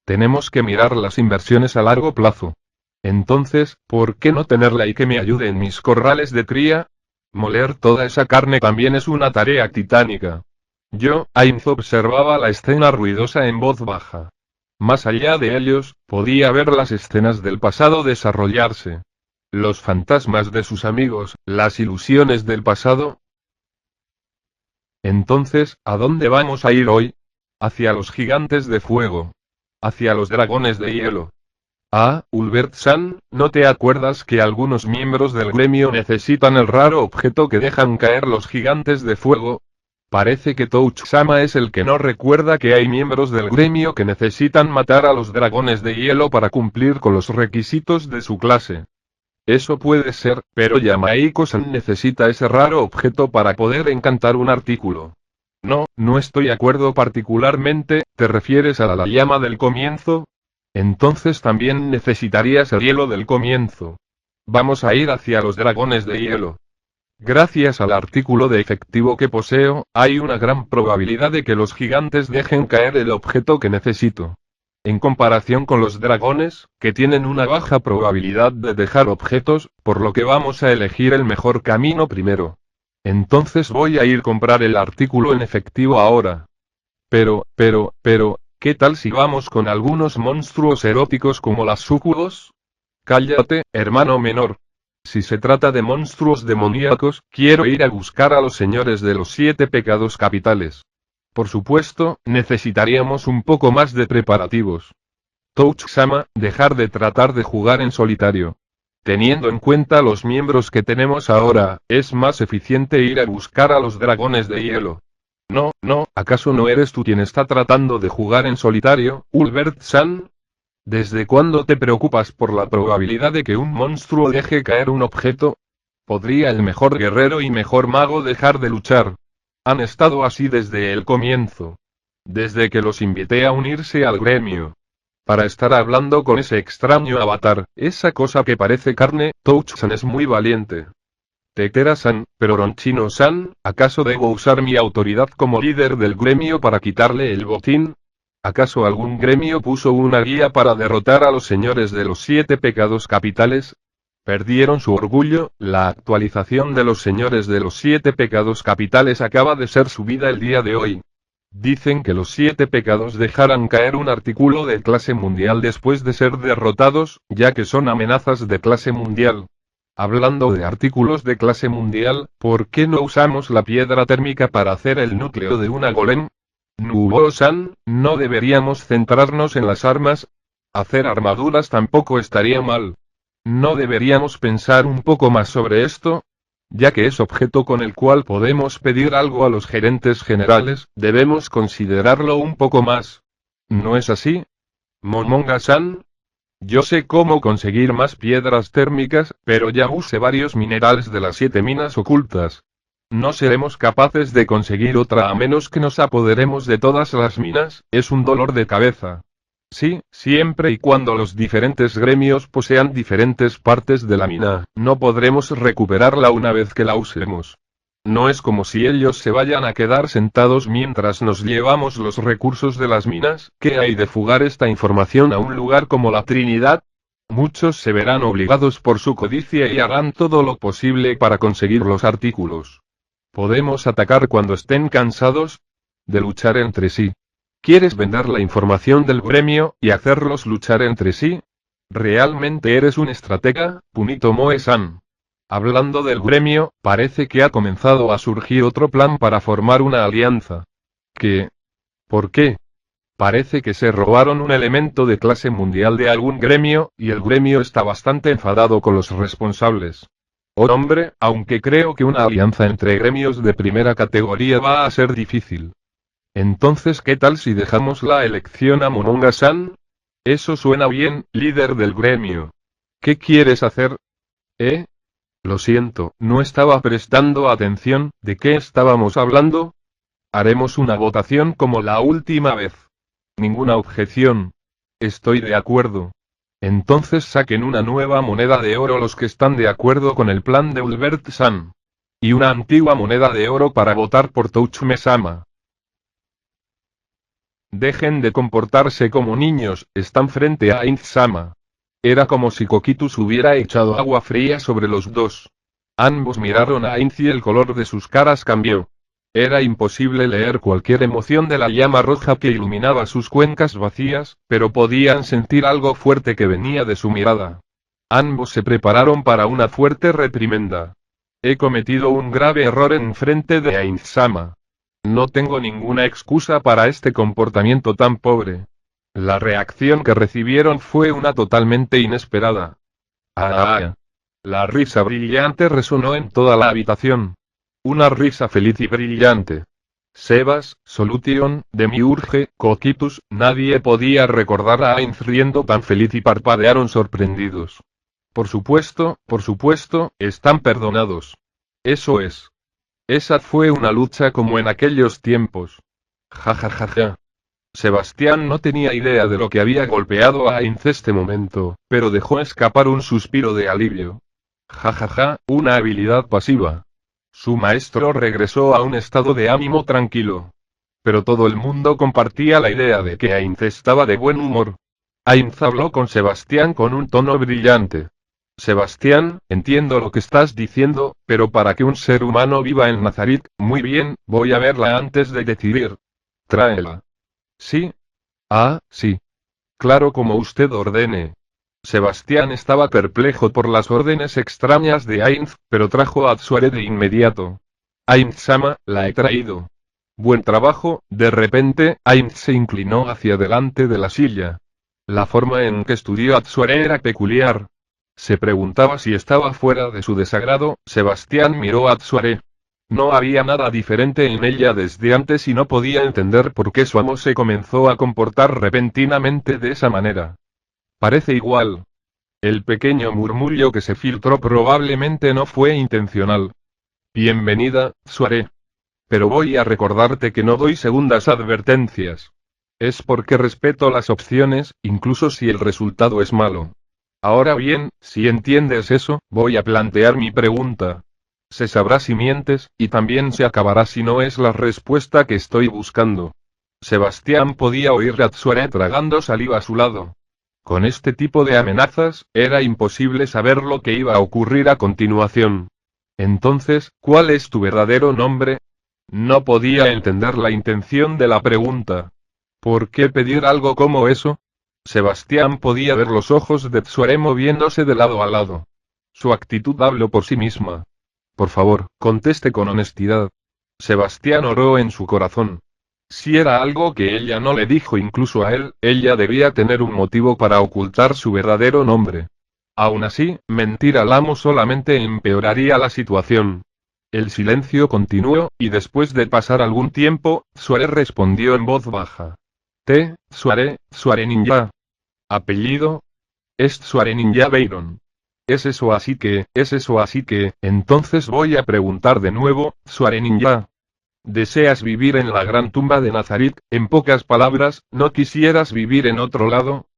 Tenemos que mirar las inversiones a largo plazo. Entonces, ¿por qué no tenerla y que me ayude en mis corrales de cría? Moler toda esa carne también es una tarea titánica. Ainz observaba la escena ruidosa en voz baja. Más allá de ellos, podía ver las escenas del pasado desarrollarse. Los fantasmas de sus amigos, las ilusiones del pasado. Entonces, ¿a dónde vamos a ir hoy? Hacia los gigantes de fuego. Hacia los dragones de hielo. Ah, Ulbert-san, ¿no te acuerdas que algunos miembros del gremio necesitan el raro objeto que dejan caer los gigantes de fuego? Parece que Touch-sama es el que no recuerda que hay miembros del gremio que necesitan matar a los dragones de hielo para cumplir con los requisitos de su clase. Eso puede ser, pero Yamaiko-san necesita ese raro objeto para poder encantar un artículo. No, no estoy de acuerdo particularmente, ¿te refieres a la llama del comienzo? Entonces también necesitarías el hielo del comienzo. Vamos a ir hacia los dragones de hielo. Gracias al artículo de efectivo que poseo, hay una gran probabilidad de que los gigantes dejen caer el objeto que necesito. En comparación con los dragones, que tienen una baja probabilidad de dejar objetos, por lo que vamos a elegir el mejor camino primero. Entonces voy a ir a comprar el artículo en efectivo ahora. Pero, ¿qué tal si vamos con algunos monstruos eróticos como las súcubos? Cállate, hermano menor. Si se trata de monstruos demoníacos, quiero ir a buscar a los señores de los 7 pecados capitales. Por supuesto, necesitaríamos un poco más de preparativos. Touch-sama, dejar de tratar de jugar en solitario. Teniendo en cuenta los miembros que tenemos ahora, es más eficiente ir a buscar a los dragones de hielo. No, ¿acaso no eres tú quien está tratando de jugar en solitario, Ulbert-san? ¿Desde cuándo te preocupas por la probabilidad de que un monstruo deje caer un objeto? ¿Podría el mejor guerrero y mejor mago dejar de luchar? Han estado así desde el comienzo. Desde que los invité a unirse al gremio. Para estar hablando con ese extraño avatar, esa cosa que parece carne, Touch-san es muy valiente. Tetera-san, pero Ronchino-san, ¿acaso debo usar mi autoridad como líder del gremio para quitarle el botín? ¿Acaso algún gremio puso una guía para derrotar a los señores de los 7 pecados capitales? Perdieron su orgullo. La actualización de los señores de los 7 pecados capitales acaba de ser subida el día de hoy. Dicen que los 7 pecados dejarán caer un artículo de clase mundial después de ser derrotados, ya que son amenazas de clase mundial. Hablando de artículos de clase mundial, ¿por qué no usamos la piedra térmica para hacer el núcleo de una golem? Nubo-san, ¿no deberíamos centrarnos en las armas? Hacer armaduras tampoco estaría mal. ¿No deberíamos pensar un poco más sobre esto? Ya que es objeto con el cual podemos pedir algo a los gerentes generales, debemos considerarlo un poco más. ¿No es así? Momonga-san. Yo sé cómo conseguir más piedras térmicas, pero ya usé varios minerales de las 7 minas ocultas. No seremos capaces de conseguir otra a menos que nos apoderemos de todas las minas, es un dolor de cabeza. Sí, siempre y cuando los diferentes gremios posean diferentes partes de la mina, no podremos recuperarla una vez que la usemos. No es como si ellos se vayan a quedar sentados mientras nos llevamos los recursos de las minas. ¿Qué hay de fugar esta información a un lugar como la Trinidad? Muchos se verán obligados por su codicia y harán todo lo posible para conseguir los artículos. Podemos atacar cuando estén cansados de luchar entre sí. ¿Quieres vender la información del gremio y hacerlos luchar entre sí? ¿Realmente eres un estratega, Punito Moe-san? Hablando del gremio, parece que ha comenzado a surgir otro plan para formar una alianza. ¿Qué? ¿Por qué? Parece que se robaron un elemento de clase mundial de algún gremio, y el gremio está bastante enfadado con los responsables. Oh hombre, aunque creo que una alianza entre gremios de primera categoría va a ser difícil. Entonces, ¿qué tal si dejamos la elección a Momonga-san? Eso suena bien, líder del gremio. ¿Qué quieres hacer? ¿Eh? Lo siento, no estaba prestando atención. ¿De qué estábamos hablando? Haremos una votación como la última vez. Ninguna objeción. Estoy de acuerdo. Entonces saquen una nueva moneda de oro los que están de acuerdo con el plan de Ulbert-san. Y una antigua moneda de oro para votar por Touchme-sama. Dejen de comportarse como niños, están frente a Ainz-sama. Era como si Kokitus hubiera echado agua fría sobre los dos. Ambos miraron a Ainz y el color de sus caras cambió. Era imposible leer cualquier emoción de la llama roja que iluminaba sus cuencas vacías, pero podían sentir algo fuerte que venía de su mirada. Ambos se prepararon para una fuerte reprimenda. He cometido un grave error en frente de Ainz-sama. No tengo ninguna excusa para este comportamiento tan pobre. La reacción que recibieron fue una totalmente inesperada. ¡Ah! La risa brillante resonó en toda la habitación. Una risa feliz y brillante. Sebas, Solution, Demiurge, Kokitus, nadie podía recordar a Ainz riendo tan feliz y parpadearon sorprendidos. Por supuesto, están perdonados. Eso es. Esa fue una lucha como en aquellos tiempos. Ja ja ja ja. Sebastián no tenía idea de lo que había golpeado a Ainz este momento, pero dejó escapar un suspiro de alivio. Ja ja ja, una habilidad pasiva. Su maestro regresó a un estado de ánimo tranquilo. Pero todo el mundo compartía la idea de que Ainz estaba de buen humor. Ainz habló con Sebastián con un tono brillante. Sebastián, entiendo lo que estás diciendo, pero para que un ser humano viva en Nazarit, muy bien, voy a verla antes de decidir. Tráela. ¿Sí? Ah, sí. Claro, como usted ordene. Sebastián estaba perplejo por las órdenes extrañas de Ainz, pero trajo a Atsuare de inmediato. Ainz-sama, la he traído. Buen trabajo. De repente, Ainz se inclinó hacia delante de la silla. La forma en que estudió Atsuare era peculiar. Se preguntaba si estaba fuera de su desagrado. Sebastián miró a Atsuare. No había nada diferente en ella desde antes y no podía entender por qué su amo se comenzó a comportar repentinamente de esa manera. Parece igual. El pequeño murmullo que se filtró probablemente no fue intencional. Bienvenida, Atsuare. Pero voy a recordarte que no doy segundas advertencias. Es porque respeto las opciones, incluso si el resultado es malo. Ahora bien, si entiendes eso, voy a plantear mi pregunta. Se sabrá si mientes, y también se acabará si no es la respuesta que estoy buscando. Sebastián podía oír a Atsuare tragando saliva a su lado. Con este tipo de amenazas, era imposible saber lo que iba a ocurrir a continuación. Entonces, ¿cuál es tu verdadero nombre? No podía entender la intención de la pregunta. ¿Por qué pedir algo como eso? Sebastián podía ver los ojos de Atsuare moviéndose de lado a lado. Su actitud habló por sí misma. Por favor, conteste con honestidad. Sebastián oró en su corazón. Si era algo que ella no le dijo incluso a él, ella debía tener un motivo para ocultar su verdadero nombre. Aún así, mentir al amo solamente empeoraría la situación. El silencio continuó, y después de pasar algún tiempo, Suare respondió en voz baja. Suare Ninja. Apellido. Es Suare Ninja Beiron. Es eso así que, entonces voy a preguntar de nuevo, Suare Ninja. ¿Deseas vivir en la gran tumba de Nazarik? En pocas palabras, ¿no quisieras vivir en otro lado?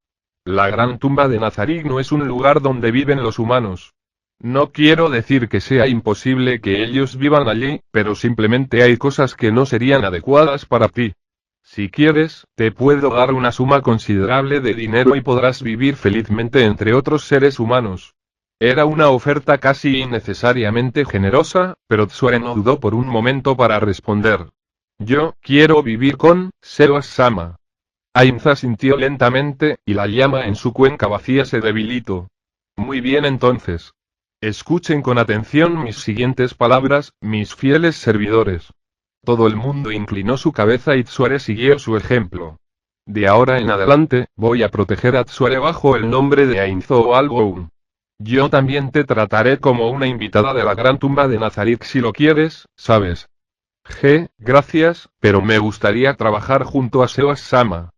La gran tumba de Nazarik no es un lugar donde viven los humanos. No quiero decir que sea imposible que ellos vivan allí, pero simplemente hay cosas que no serían adecuadas para ti. Si quieres, te puedo dar una suma considerable de dinero y podrás vivir felizmente entre otros seres humanos. Era una oferta casi innecesariamente generosa, pero Tsuere no dudó por un momento para responder. Yo quiero vivir con Sebas-sama. Ainza sintió lentamente, y la llama en su cuenca vacía se debilitó. Muy bien entonces. Escuchen con atención mis siguientes palabras, mis fieles servidores. Todo el mundo inclinó su cabeza y Tsuere siguió su ejemplo. De ahora en adelante, voy a proteger a Tsuere bajo el nombre de Ainzo o Alboun. Yo también te trataré como una invitada de la gran tumba de Nazarik si lo quieres, ¿sabes? Gracias, pero me gustaría trabajar junto a Sebas-sama.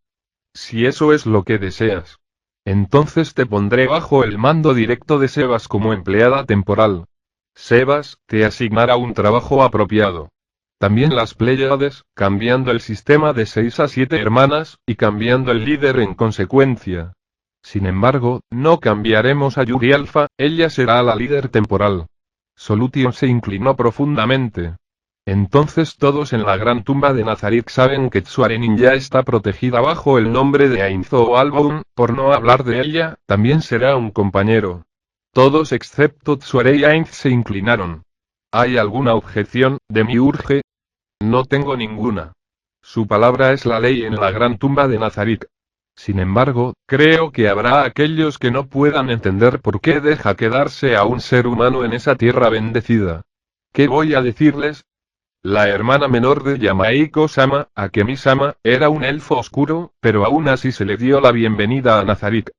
Si eso es lo que deseas. Entonces te pondré bajo el mando directo de Sebas como empleada temporal. Sebas te asignará un trabajo apropiado. También las Pléyades, cambiando el sistema de 6 a 7 hermanas, y cambiando el líder en consecuencia. Sin embargo, no cambiaremos a Yuri Alpha, ella será la líder temporal. Solution se inclinó profundamente. Entonces todos en la gran tumba de Nazarik saben que Tsuare Ninja está protegida bajo el nombre de Ainzo o Alboun, por no hablar de ella, también será un compañero. Todos excepto Tsuare y Ainz se inclinaron. ¿Hay alguna objeción, Demiurge? No tengo ninguna. Su palabra es la ley en la gran tumba de Nazarik. Sin embargo, creo que habrá aquellos que no puedan entender por qué deja quedarse a un ser humano en esa tierra bendecida. ¿Qué voy a decirles? La hermana menor de Yamaiko-sama, Akemi-sama, era un elfo oscuro, pero aún así se le dio la bienvenida a Nazarik.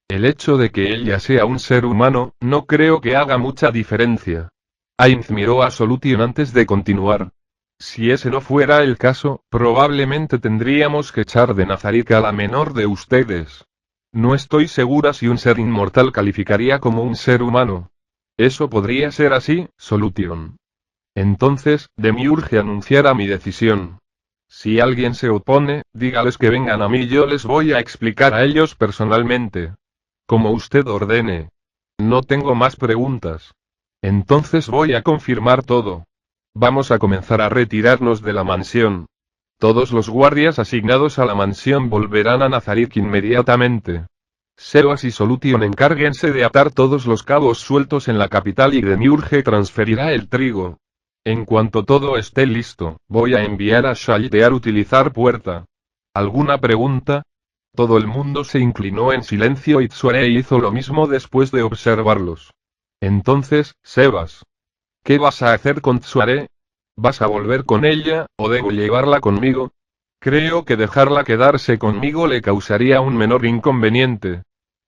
El hecho de que ella sea un ser humano, no creo que haga mucha diferencia. Ainz miró a Solution antes de continuar. Si ese no fuera el caso, probablemente tendríamos que echar de Nazarik a la menor de ustedes. No estoy segura si un ser inmortal calificaría como un ser humano. Eso podría ser así, Solution. Entonces, Demiurge anunciará mi decisión. Si alguien se opone, dígales que vengan a mí y yo les voy a explicar a ellos personalmente. Como usted ordene. No tengo más preguntas. Entonces voy a confirmar todo. Vamos a comenzar a retirarnos de la mansión. Todos los guardias asignados a la mansión volverán a Nazarik inmediatamente. Sebas y Solution encárguense de atar todos los cabos sueltos en la capital y Demiurge transferirá el trigo. En cuanto todo esté listo, voy a enviar a Shaltear utilizar puerta. ¿Alguna pregunta? Todo el mundo se inclinó en silencio y Tsuare hizo lo mismo después de observarlos. Entonces, Sebas. ¿Qué vas a hacer con Tsuare? ¿Vas a volver con ella, o debo llevarla conmigo? Creo que dejarla quedarse conmigo le causaría un menor inconveniente.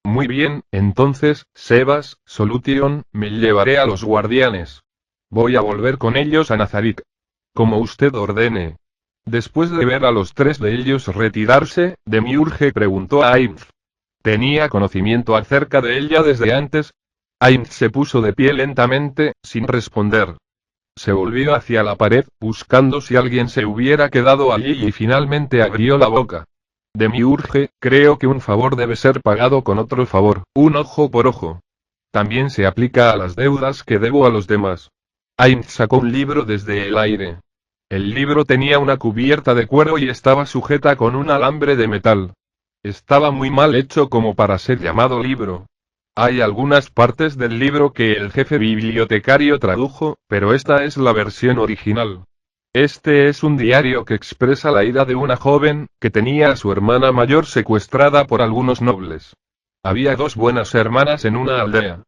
Muy bien, entonces, Sebas, Solution, me llevaré a los guardianes. Voy a volver con ellos a Nazarik. Como usted ordene. Después de ver a los tres de ellos retirarse, Demiurge preguntó a Ainz. ¿Tenía conocimiento acerca de ella desde antes? Ainz se puso de pie lentamente, sin responder. Se volvió hacia la pared, buscando si alguien se hubiera quedado allí y finalmente abrió la boca. Demiurge, creo que un favor debe ser pagado con otro favor, un ojo por ojo. También se aplica a las deudas que debo a los demás. Ainz sacó un libro desde el aire. El libro tenía una cubierta de cuero y estaba sujeta con un alambre de metal. Estaba muy mal hecho como para ser llamado libro. Hay algunas partes del libro que el jefe bibliotecario tradujo, pero esta es la versión original. Este es un diario que expresa la ira de una joven, que tenía a su hermana mayor secuestrada por algunos nobles. Había dos buenas hermanas en una aldea.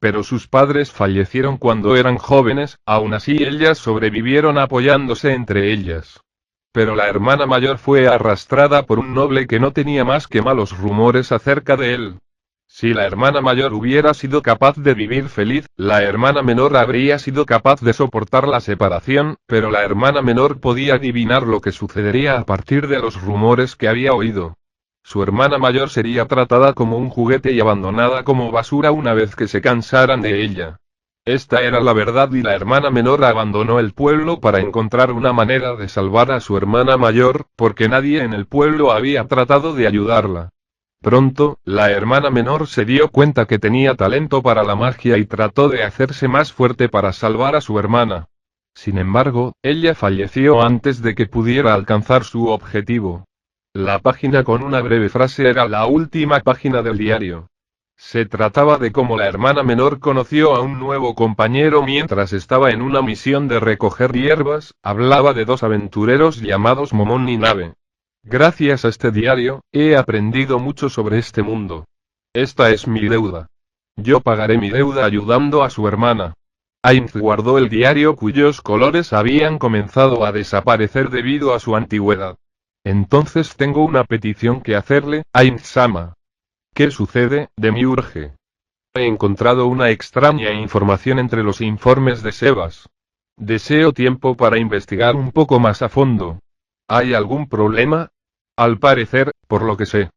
Pero sus padres fallecieron cuando eran jóvenes, aún así ellas sobrevivieron apoyándose entre ellas. Pero la hermana mayor fue arrastrada por un noble que no tenía más que malos rumores acerca de él. Si la hermana mayor hubiera sido capaz de vivir feliz, la hermana menor habría sido capaz de soportar la separación, pero la hermana menor podía adivinar lo que sucedería a partir de los rumores que había oído. Su hermana mayor sería tratada como un juguete y abandonada como basura una vez que se cansaran de ella. Esta era la verdad y la hermana menor abandonó el pueblo para encontrar una manera de salvar a su hermana mayor, porque nadie en el pueblo había tratado de ayudarla. Pronto, la hermana menor se dio cuenta que tenía talento para la magia y trató de hacerse más fuerte para salvar a su hermana. Sin embargo, ella falleció antes de que pudiera alcanzar su objetivo. La página con una breve frase era la última página del diario. Se trataba de cómo la hermana menor conoció a un nuevo compañero mientras estaba en una misión de recoger hierbas. Hablaba de dos aventureros llamados Momón y Nave. Gracias a este diario, he aprendido mucho sobre este mundo. Esta es mi deuda. Yo pagaré mi deuda ayudando a su hermana. Ainz guardó el diario cuyos colores habían comenzado a desaparecer debido a su antigüedad. Entonces tengo una petición que hacerle, Ainz-sama. ¿Qué sucede, Demiurge? He encontrado una extraña información entre los informes de Sebas. Deseo tiempo para investigar un poco más a fondo. ¿Hay algún problema? Al parecer, por lo que sé.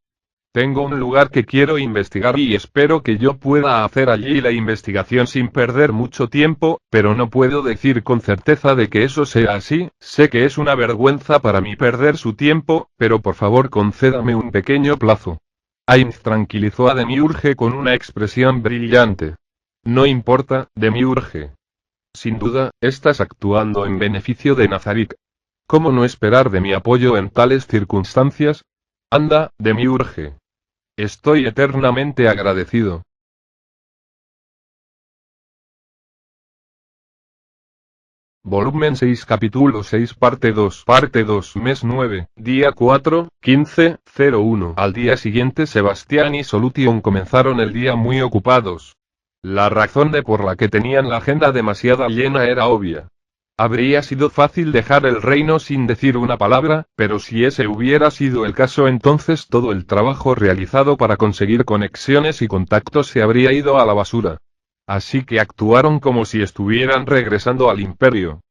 Tengo un lugar que quiero investigar y espero que yo pueda hacer allí la investigación sin perder mucho tiempo, pero no puedo decir con certeza de que eso sea así. Sé que es una vergüenza para mí perder su tiempo, pero por favor concédame un pequeño plazo. Ainz tranquilizó a Demiurge con una expresión brillante. No importa, Demiurge. Sin duda, estás actuando en beneficio de Nazarik. ¿Cómo no esperar de mi apoyo en tales circunstancias? Anda, Demiurge. Estoy eternamente agradecido. Volumen 6 Capítulo 6 Parte 2 Mes 9, Día 4, 15:01 Al día siguiente Sebastián y Solution comenzaron el día muy ocupados. La razón de por la que tenían la agenda demasiado llena era obvia. Habría sido fácil dejar el reino sin decir una palabra, pero si ese hubiera sido el caso entonces todo el trabajo realizado para conseguir conexiones y contactos se habría ido a la basura. Así que actuaron como si estuvieran regresando al imperio.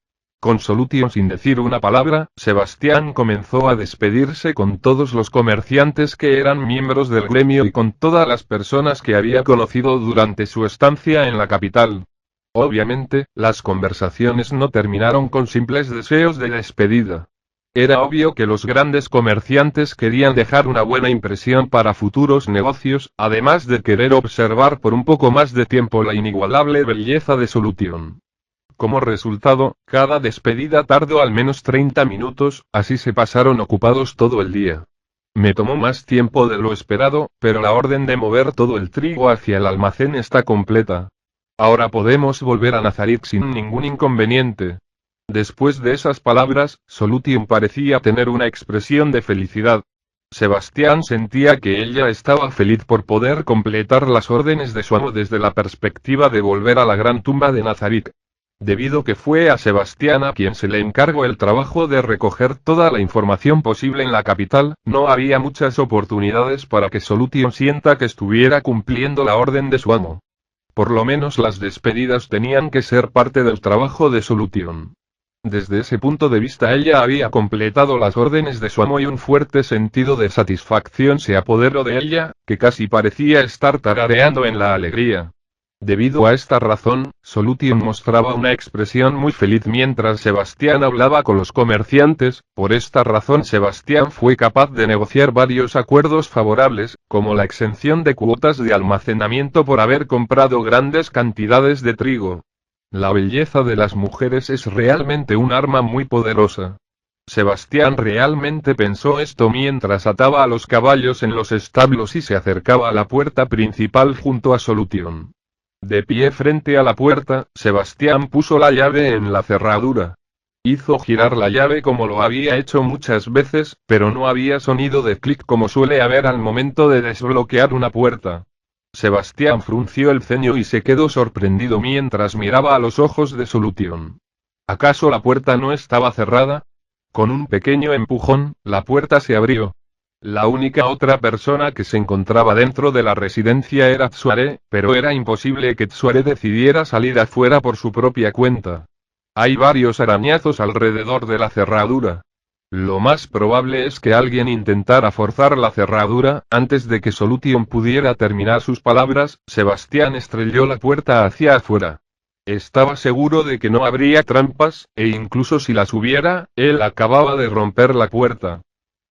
Con Solution sin decir una palabra, Sebastián comenzó a despedirse con todos los comerciantes que eran miembros del gremio y con todas las personas que había conocido durante su estancia en la capital. Obviamente, las conversaciones no terminaron con simples deseos de despedida. Era obvio que los grandes comerciantes querían dejar una buena impresión para futuros negocios, además de querer observar por un poco más de tiempo la inigualable belleza de Solution. Como resultado, cada despedida tardó al menos 30 minutos, así se pasaron ocupados todo el día. Me tomó más tiempo de lo esperado, pero la orden de mover todo el trigo hacia el almacén está completa. Ahora podemos volver a Nazarik sin ningún inconveniente. Después de esas palabras, Solution parecía tener una expresión de felicidad. Sebastián sentía que ella estaba feliz por poder completar las órdenes de su amo desde la perspectiva de volver a la gran tumba de Nazarik. Debido que fue a Sebastián a quien se le encargó el trabajo de recoger toda la información posible en la capital, no había muchas oportunidades para que Solution sienta que estuviera cumpliendo la orden de su amo. Por lo menos las despedidas tenían que ser parte del trabajo de Solution. Desde ese punto de vista ella había completado las órdenes de su amo y un fuerte sentido de satisfacción se apoderó de ella, que casi parecía estar tarareando en la alegría. Debido a esta razón, Solution mostraba una expresión muy feliz mientras Sebastián hablaba con los comerciantes. Por esta razón Sebastián fue capaz de negociar varios acuerdos favorables, como la exención de cuotas de almacenamiento por haber comprado grandes cantidades de trigo. La belleza de las mujeres es realmente un arma muy poderosa. Sebastián realmente pensó esto mientras ataba a los caballos en los establos y se acercaba a la puerta principal junto a Solution. De pie frente a la puerta, Sebastián puso la llave en la cerradura. Hizo girar la llave como lo había hecho muchas veces, pero no había sonido de clic como suele haber al momento de desbloquear una puerta. Sebastián frunció el ceño y se quedó sorprendido mientras miraba a los ojos de Solution. ¿Acaso la puerta no estaba cerrada? Con un pequeño empujón, la puerta se abrió. La única otra persona que se encontraba dentro de la residencia era Tsuare, pero era imposible que Tsuare decidiera salir afuera por su propia cuenta. Hay varios arañazos alrededor de la cerradura. Lo más probable es que alguien intentara forzar la cerradura. Antes de que Solution pudiera terminar sus palabras, Sebastián estrelló la puerta hacia afuera. Estaba seguro de que no habría trampas, e incluso si las hubiera, él acababa de romper la puerta.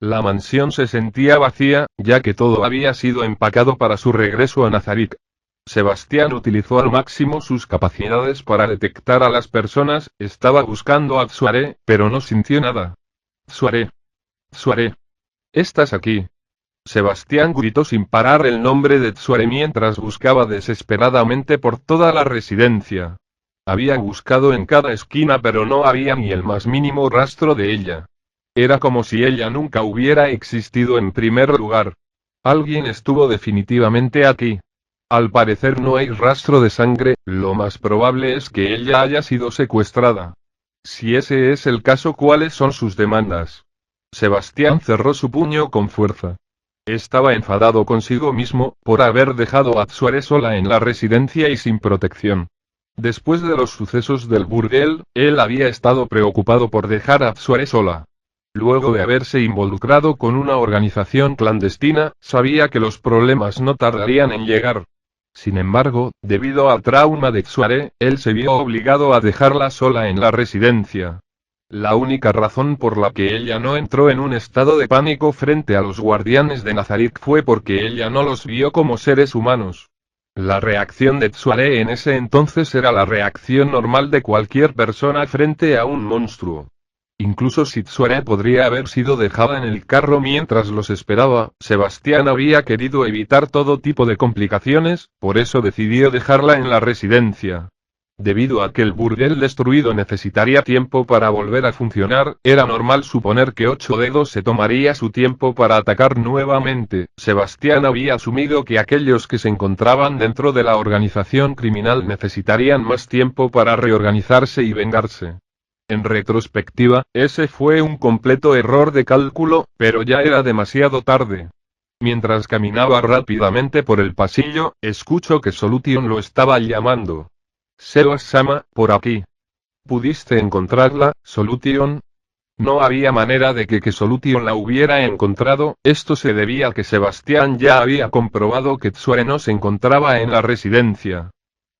La mansión se sentía vacía, ya que todo había sido empacado para su regreso a Nazarik. Sebastián utilizó al máximo sus capacidades para detectar a las personas. Estaba buscando a Tsuare, pero no sintió nada. Tsuare. Tsuare. ¿Estás aquí? Sebastián gritó sin parar el nombre de Tsuare mientras buscaba desesperadamente por toda la residencia. Había buscado en cada esquina pero no había ni el más mínimo rastro de ella. Era como si ella nunca hubiera existido en primer lugar. Alguien estuvo definitivamente aquí. Al parecer no hay rastro de sangre, lo más probable es que ella haya sido secuestrada. Si ese es el caso, ¿cuáles son sus demandas? Sebastián cerró su puño con fuerza. Estaba enfadado consigo mismo, por haber dejado a Tsuare sola en la residencia y sin protección. Después de los sucesos del burdel, él había estado preocupado por dejar a Tsuare sola. Luego de haberse involucrado con una organización clandestina, sabía que los problemas no tardarían en llegar. Sin embargo, debido al trauma de Tsuare, él se vio obligado a dejarla sola en la residencia. La única razón por la que ella no entró en un estado de pánico frente a los guardianes de Nazarik fue porque ella no los vio como seres humanos. La reacción de Tsuare en ese entonces era la reacción normal de cualquier persona frente a un monstruo. Incluso si Tsuare podría haber sido dejada en el carro mientras los esperaba, Sebastián había querido evitar todo tipo de complicaciones, por eso decidió dejarla en la residencia. Debido a que el burdel destruido necesitaría tiempo para volver a funcionar, era normal suponer que Ocho Dedos se tomaría su tiempo para atacar nuevamente. Sebastián había asumido que aquellos que se encontraban dentro de la organización criminal necesitarían más tiempo para reorganizarse y vengarse. En retrospectiva, ese fue un completo error de cálculo, pero ya era demasiado tarde. Mientras caminaba rápidamente por el pasillo, escuchó que Solution lo estaba llamando. Sebas-sama, por aquí. ¿Pudiste encontrarla, Solution? No había manera de que Solution la hubiera encontrado. Esto se debía a que Sebastián ya había comprobado que Tsuare no se encontraba en la residencia.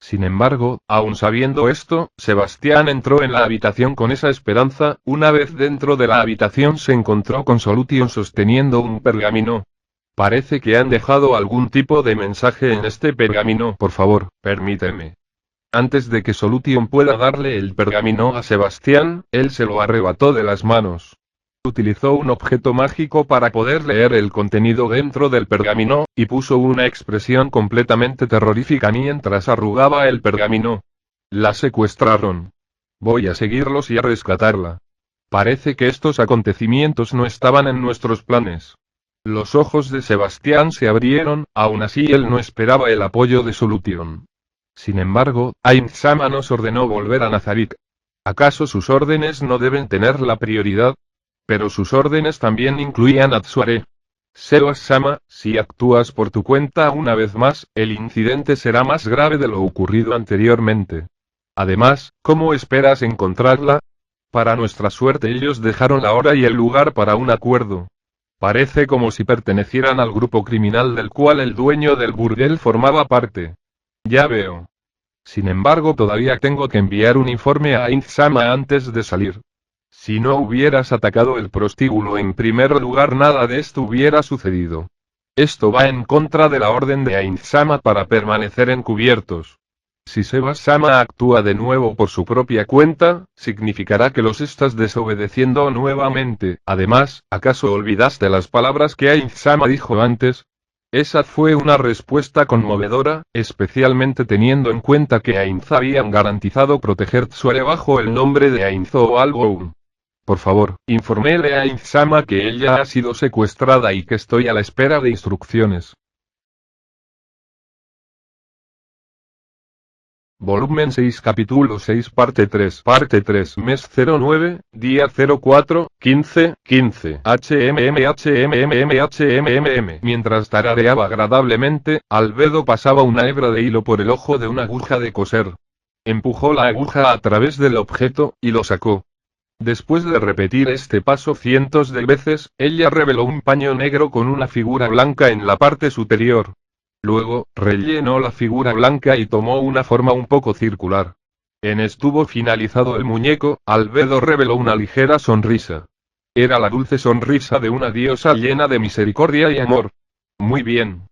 Sin embargo, aun sabiendo esto, Sebastián entró en la habitación con esa esperanza. Una vez dentro de la habitación se encontró con Solution sosteniendo un pergamino. Parece que han dejado algún tipo de mensaje en este pergamino. Por favor, permíteme. Antes de que Solution pueda darle el pergamino a Sebastián, él se lo arrebató de las manos. Utilizó un objeto mágico para poder leer el contenido dentro del pergamino, y puso una expresión completamente terrorífica mientras arrugaba el pergamino. La secuestraron. Voy a seguirlos y a rescatarla. Parece que estos acontecimientos no estaban en nuestros planes. Los ojos de Sebastián se abrieron, aún así él no esperaba el apoyo de Solution. Sin embargo, Ain-sama nos ordenó volver a Nazarik. ¿Acaso sus órdenes no deben tener la prioridad? Pero sus órdenes también incluían a Tsuare. Sebas-sama, si actúas por tu cuenta una vez más, el incidente será más grave de lo ocurrido anteriormente. Además, ¿cómo esperas encontrarla? Para nuestra suerte ellos dejaron la hora y el lugar para un acuerdo. Parece como si pertenecieran al grupo criminal del cual el dueño del burdel formaba parte. Ya veo. Sin embargo, todavía tengo que enviar un informe a Ain-sama antes de salir. Si no hubieras atacado el prostíbulo en primer lugar, nada de esto hubiera sucedido. Esto va en contra de la orden de Ain-sama para permanecer encubiertos. Si Sebas-sama actúa de nuevo por su propia cuenta, significará que los estás desobedeciendo nuevamente. Además, ¿acaso olvidaste las palabras que Ain-sama dijo antes? Esa fue una respuesta conmovedora, especialmente teniendo en cuenta que Ainz habían garantizado proteger Tsuare bajo el nombre de Ainzo o algo. Por favor, informéle a Ainz-sama que ella ha sido secuestrada y que estoy a la espera de instrucciones. Volumen 6 capítulo 6 parte 3 mes 09, día 04, 15, 15 HMM. Mientras tarareaba agradablemente, Albedo pasaba una hebra de hilo por el ojo de una aguja de coser. Empujó la aguja a través del objeto, y lo sacó. Después de repetir este paso cientos de veces, ella reveló un paño negro con una figura blanca en la parte superior. Luego, rellenó la figura blanca y tomó una forma un poco circular. Estuvo finalizado el muñeco, Albedo reveló una ligera sonrisa. Era la dulce sonrisa de una diosa llena de misericordia y amor. Muy bien.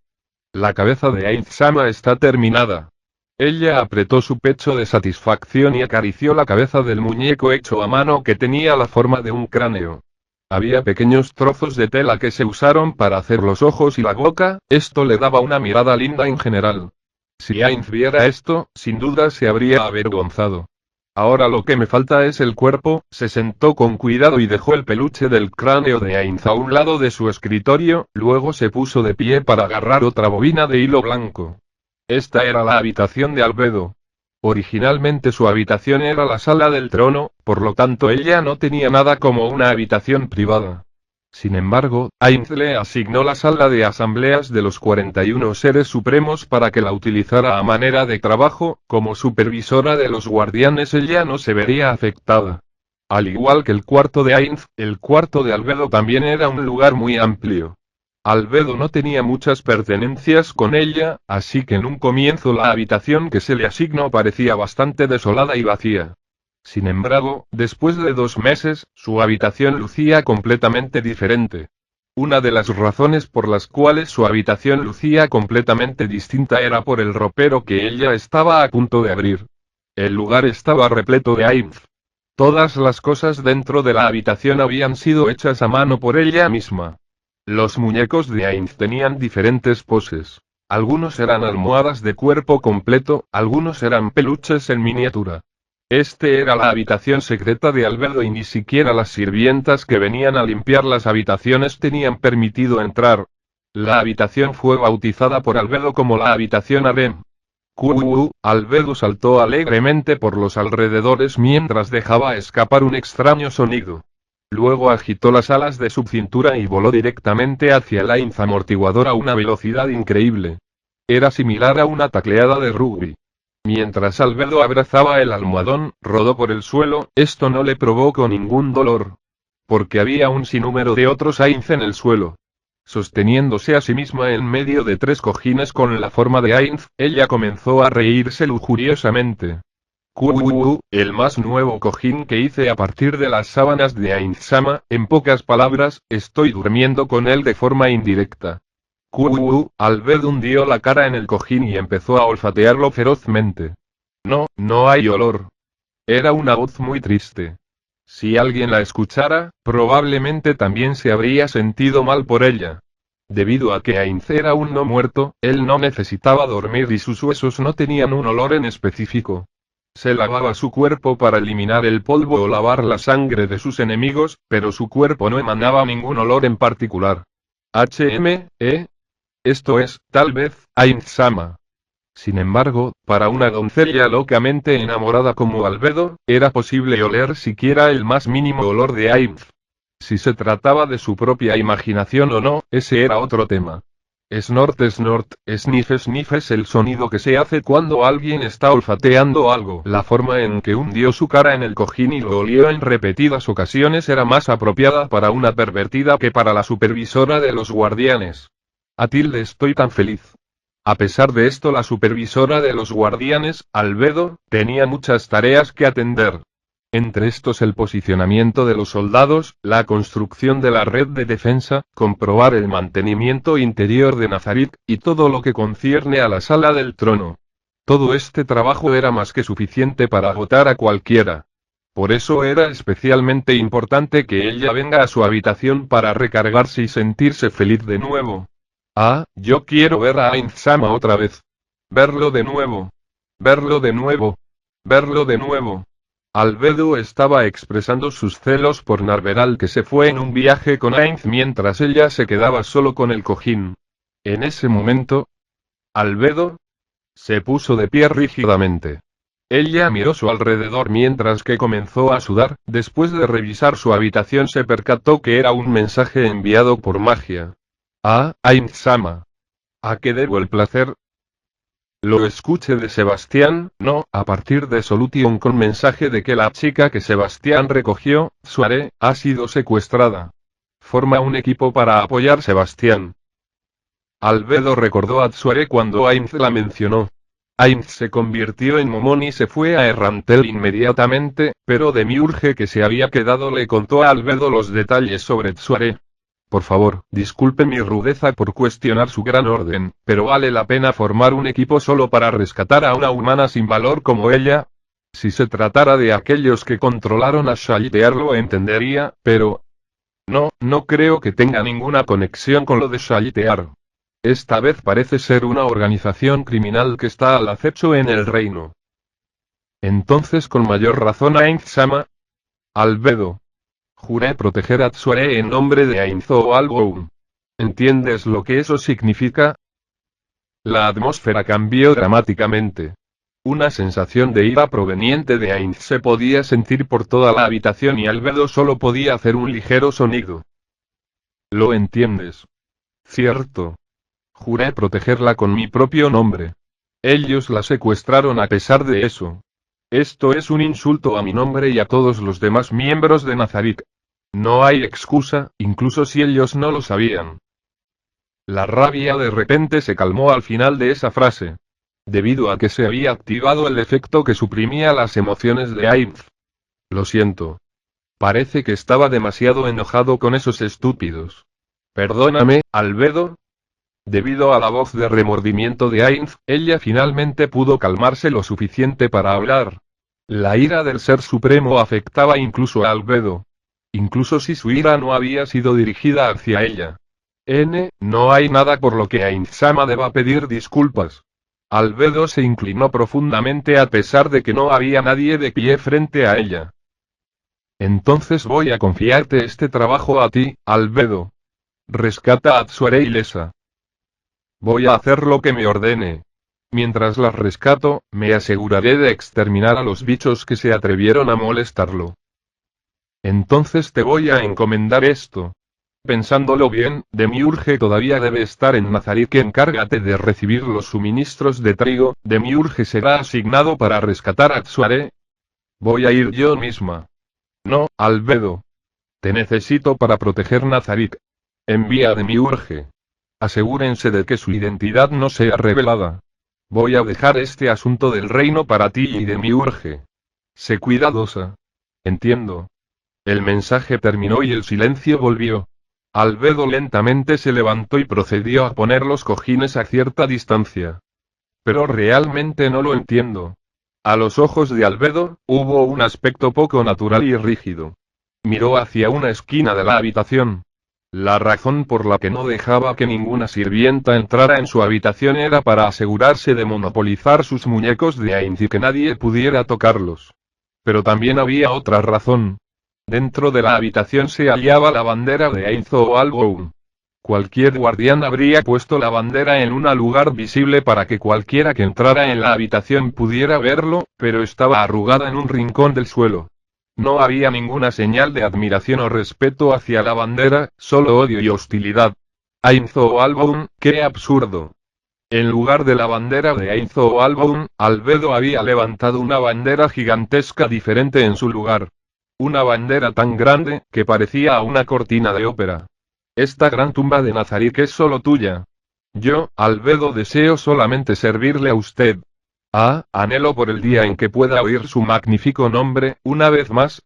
La cabeza de Ainz-sama está terminada. Ella apretó su pecho de satisfacción y acarició la cabeza del muñeco hecho a mano que tenía la forma de un cráneo. Había pequeños trozos de tela que se usaron para hacer los ojos y la boca, esto le daba una mirada linda en general. Si Ainz viera esto, sin duda se habría avergonzado. Ahora lo que me falta es el cuerpo. Se sentó con cuidado y dejó el peluche del cráneo de Ainz a un lado de su escritorio, luego se puso de pie para agarrar otra bobina de hilo blanco. Esta era la habitación de Albedo. Originalmente su habitación era la sala del trono, por lo tanto ella no tenía nada como una habitación privada. Sin embargo, Ainz le asignó la sala de asambleas de los 41 seres supremos para que la utilizara a manera de trabajo. Como supervisora de los guardianes ella no se vería afectada. Al igual que el cuarto de Ainz, el cuarto de Albedo también era un lugar muy amplio. Albedo no tenía muchas pertenencias con ella, así que en un comienzo la habitación que se le asignó parecía bastante desolada y vacía. Sin embargo, después de 2 meses, su habitación lucía completamente diferente. Una de las razones por las cuales su habitación lucía completamente distinta era por el ropero que ella estaba a punto de abrir. El lugar estaba repleto de Ainz. Todas las cosas dentro de la habitación habían sido hechas a mano por ella misma. Los muñecos de Ainz tenían diferentes poses. Algunos eran almohadas de cuerpo completo, algunos eran peluches en miniatura. Este era la habitación secreta de Albedo y ni siquiera las sirvientas que venían a limpiar las habitaciones tenían permitido entrar. La habitación fue bautizada por Albedo como la habitación harem. Albedo saltó alegremente por los alrededores mientras dejaba escapar un extraño sonido. Luego agitó las alas de su cintura y voló directamente hacia la Ainz amortiguador a una velocidad increíble. Era similar a una tacleada de rugby. Mientras Albedo abrazaba el almohadón, rodó por el suelo. Esto no le provocó ningún dolor. Porque había un sinnúmero de otros Ainz en el suelo. Sosteniéndose a sí misma en medio de 3 cojines con la forma de Ainz, ella comenzó a reírse lujuriosamente. El más nuevo cojín que hice a partir de las sábanas de Ainz-sama, en pocas palabras, estoy durmiendo con él de forma indirecta. Albedo hundió la cara en el cojín y empezó a olfatearlo ferozmente. No hay olor. Era una voz muy triste. Si alguien la escuchara, probablemente también se habría sentido mal por ella. Debido a que Ainz era un no muerto, él no necesitaba dormir y sus huesos no tenían un olor en específico. Se lavaba su cuerpo para eliminar el polvo o lavar la sangre de sus enemigos, pero su cuerpo no emanaba ningún olor en particular. Esto es, tal vez, Ainz-sama. Sin embargo, para una doncella locamente enamorada como Albedo, era posible oler siquiera el más mínimo olor de Ainz. Si se trataba de su propia imaginación o no, ese era otro tema. Snort, sniff es el sonido que se hace cuando alguien está olfateando algo. La forma en que hundió su cara en el cojín y lo olió en repetidas ocasiones era más apropiada para una pervertida que para la supervisora de los guardianes. Estoy tan feliz. A pesar de esto, la supervisora de los guardianes, Albedo, tenía muchas tareas que atender. Entre estos el posicionamiento de los soldados, la construcción de la red de defensa, comprobar el mantenimiento interior de Nazarit, y todo lo que concierne a la sala del trono. Todo este trabajo era más que suficiente para agotar a cualquiera. Por eso era especialmente importante que ella venga a su habitación para recargarse y sentirse feliz de nuevo. Yo quiero ver a Ainz-sama otra vez. Verlo de nuevo. Verlo de nuevo. Verlo de nuevo. Albedo estaba expresando sus celos por Narveral, que se fue en un viaje con Ainz mientras ella se quedaba solo con el cojín. En ese momento, Albedo se puso de pie rígidamente. Ella miró su alrededor mientras que comenzó a sudar. Después de revisar su habitación se percató que era un mensaje enviado por magia. Ah, Ain-sama. ¿A qué debo el placer? Lo escuché de Sebastián, no, a partir de Solution con mensaje de que la chica que Sebastián recogió, Suare, ha sido secuestrada. Forma un equipo para apoyar Sebastián. Albedo recordó a Tsuare cuando Ainz la mencionó. Ainz se convirtió en Momon y se fue a Errantel inmediatamente, pero Demiurge que se había quedado le contó a Albedo los detalles sobre Tsuare. Por favor, disculpe mi rudeza por cuestionar su gran orden, pero ¿vale la pena formar un equipo solo para rescatar a una humana sin valor como ella? Si se tratara de aquellos que controlaron a Shalitear lo entendería, pero... No creo que tenga ninguna conexión con lo de Shalitear. Esta vez parece ser una organización criminal que está al acecho en el reino. Entonces con mayor razón Ainz-sama. Albedo. Juré proteger a Tsuare en nombre de Ainzo o Alboum. ¿Entiendes lo que eso significa? La atmósfera cambió dramáticamente. Una sensación de ira proveniente de Ainz se podía sentir por toda la habitación y Albedo solo podía hacer un ligero sonido. ¿Lo entiendes? Cierto. Juré protegerla con mi propio nombre. Ellos la secuestraron a pesar de eso. Esto es un insulto a mi nombre y a todos los demás miembros de Nazarik. No hay excusa, incluso si ellos no lo sabían. La rabia de repente se calmó al final de esa frase. Debido a que se había activado el efecto que suprimía las emociones de Ainz. Lo siento. Parece que estaba demasiado enojado con esos estúpidos. Perdóname, Albedo. Debido a la voz de remordimiento de Ainz, ella finalmente pudo calmarse lo suficiente para hablar. La ira del Ser Supremo afectaba incluso a Albedo. Incluso si su ira no había sido dirigida hacia ella. No hay nada por lo que Ainz-sama deba pedir disculpas. Albedo se inclinó profundamente a pesar de que no había nadie de pie frente a ella. Entonces voy a confiarte este trabajo a ti, Albedo. Rescata a Tsuare ilesa. Voy a hacer lo que me ordene. Mientras las rescato, me aseguraré de exterminar a los bichos que se atrevieron a molestarlo. Entonces te voy a encomendar esto. Pensándolo bien, Demiurge todavía debe estar en Nazarik. Encárgate de recibir los suministros de trigo. Demiurge será asignado para rescatar a Tsuare. Voy a ir yo misma. No, Albedo. Te necesito para proteger Nazarik. Envía a Demiurge. Asegúrense de que su identidad no sea revelada. Voy a dejar este asunto del reino para ti y Demiurge. Sé cuidadosa. Entiendo. El mensaje terminó y el silencio volvió. Albedo lentamente se levantó y procedió a poner los cojines a cierta distancia. Pero realmente no lo entiendo. A los ojos de Albedo, hubo un aspecto poco natural y rígido. Miró hacia una esquina de la habitación. La razón por la que no dejaba que ninguna sirvienta entrara en su habitación era para asegurarse de monopolizar sus muñecos de Ainz y que nadie pudiera tocarlos. Pero también había otra razón. Dentro de la habitación se hallaba la bandera de Ainzo o Alboum. Cualquier guardián habría puesto la bandera en un lugar visible para que cualquiera que entrara en la habitación pudiera verlo, pero estaba arrugada en un rincón del suelo. No había ninguna señal de admiración o respeto hacia la bandera, solo odio y hostilidad. Ainzo o Alboum, ¡qué absurdo! En lugar de la bandera de Ainzo o Alboum, Albedo había levantado una bandera gigantesca diferente en su lugar. Una bandera tan grande, que parecía una cortina de ópera. Esta gran tumba de Nazarik es solo tuya. Yo, Albedo, deseo solamente servirle a usted. Anhelo por el día en que pueda oír su magnífico nombre, una vez más,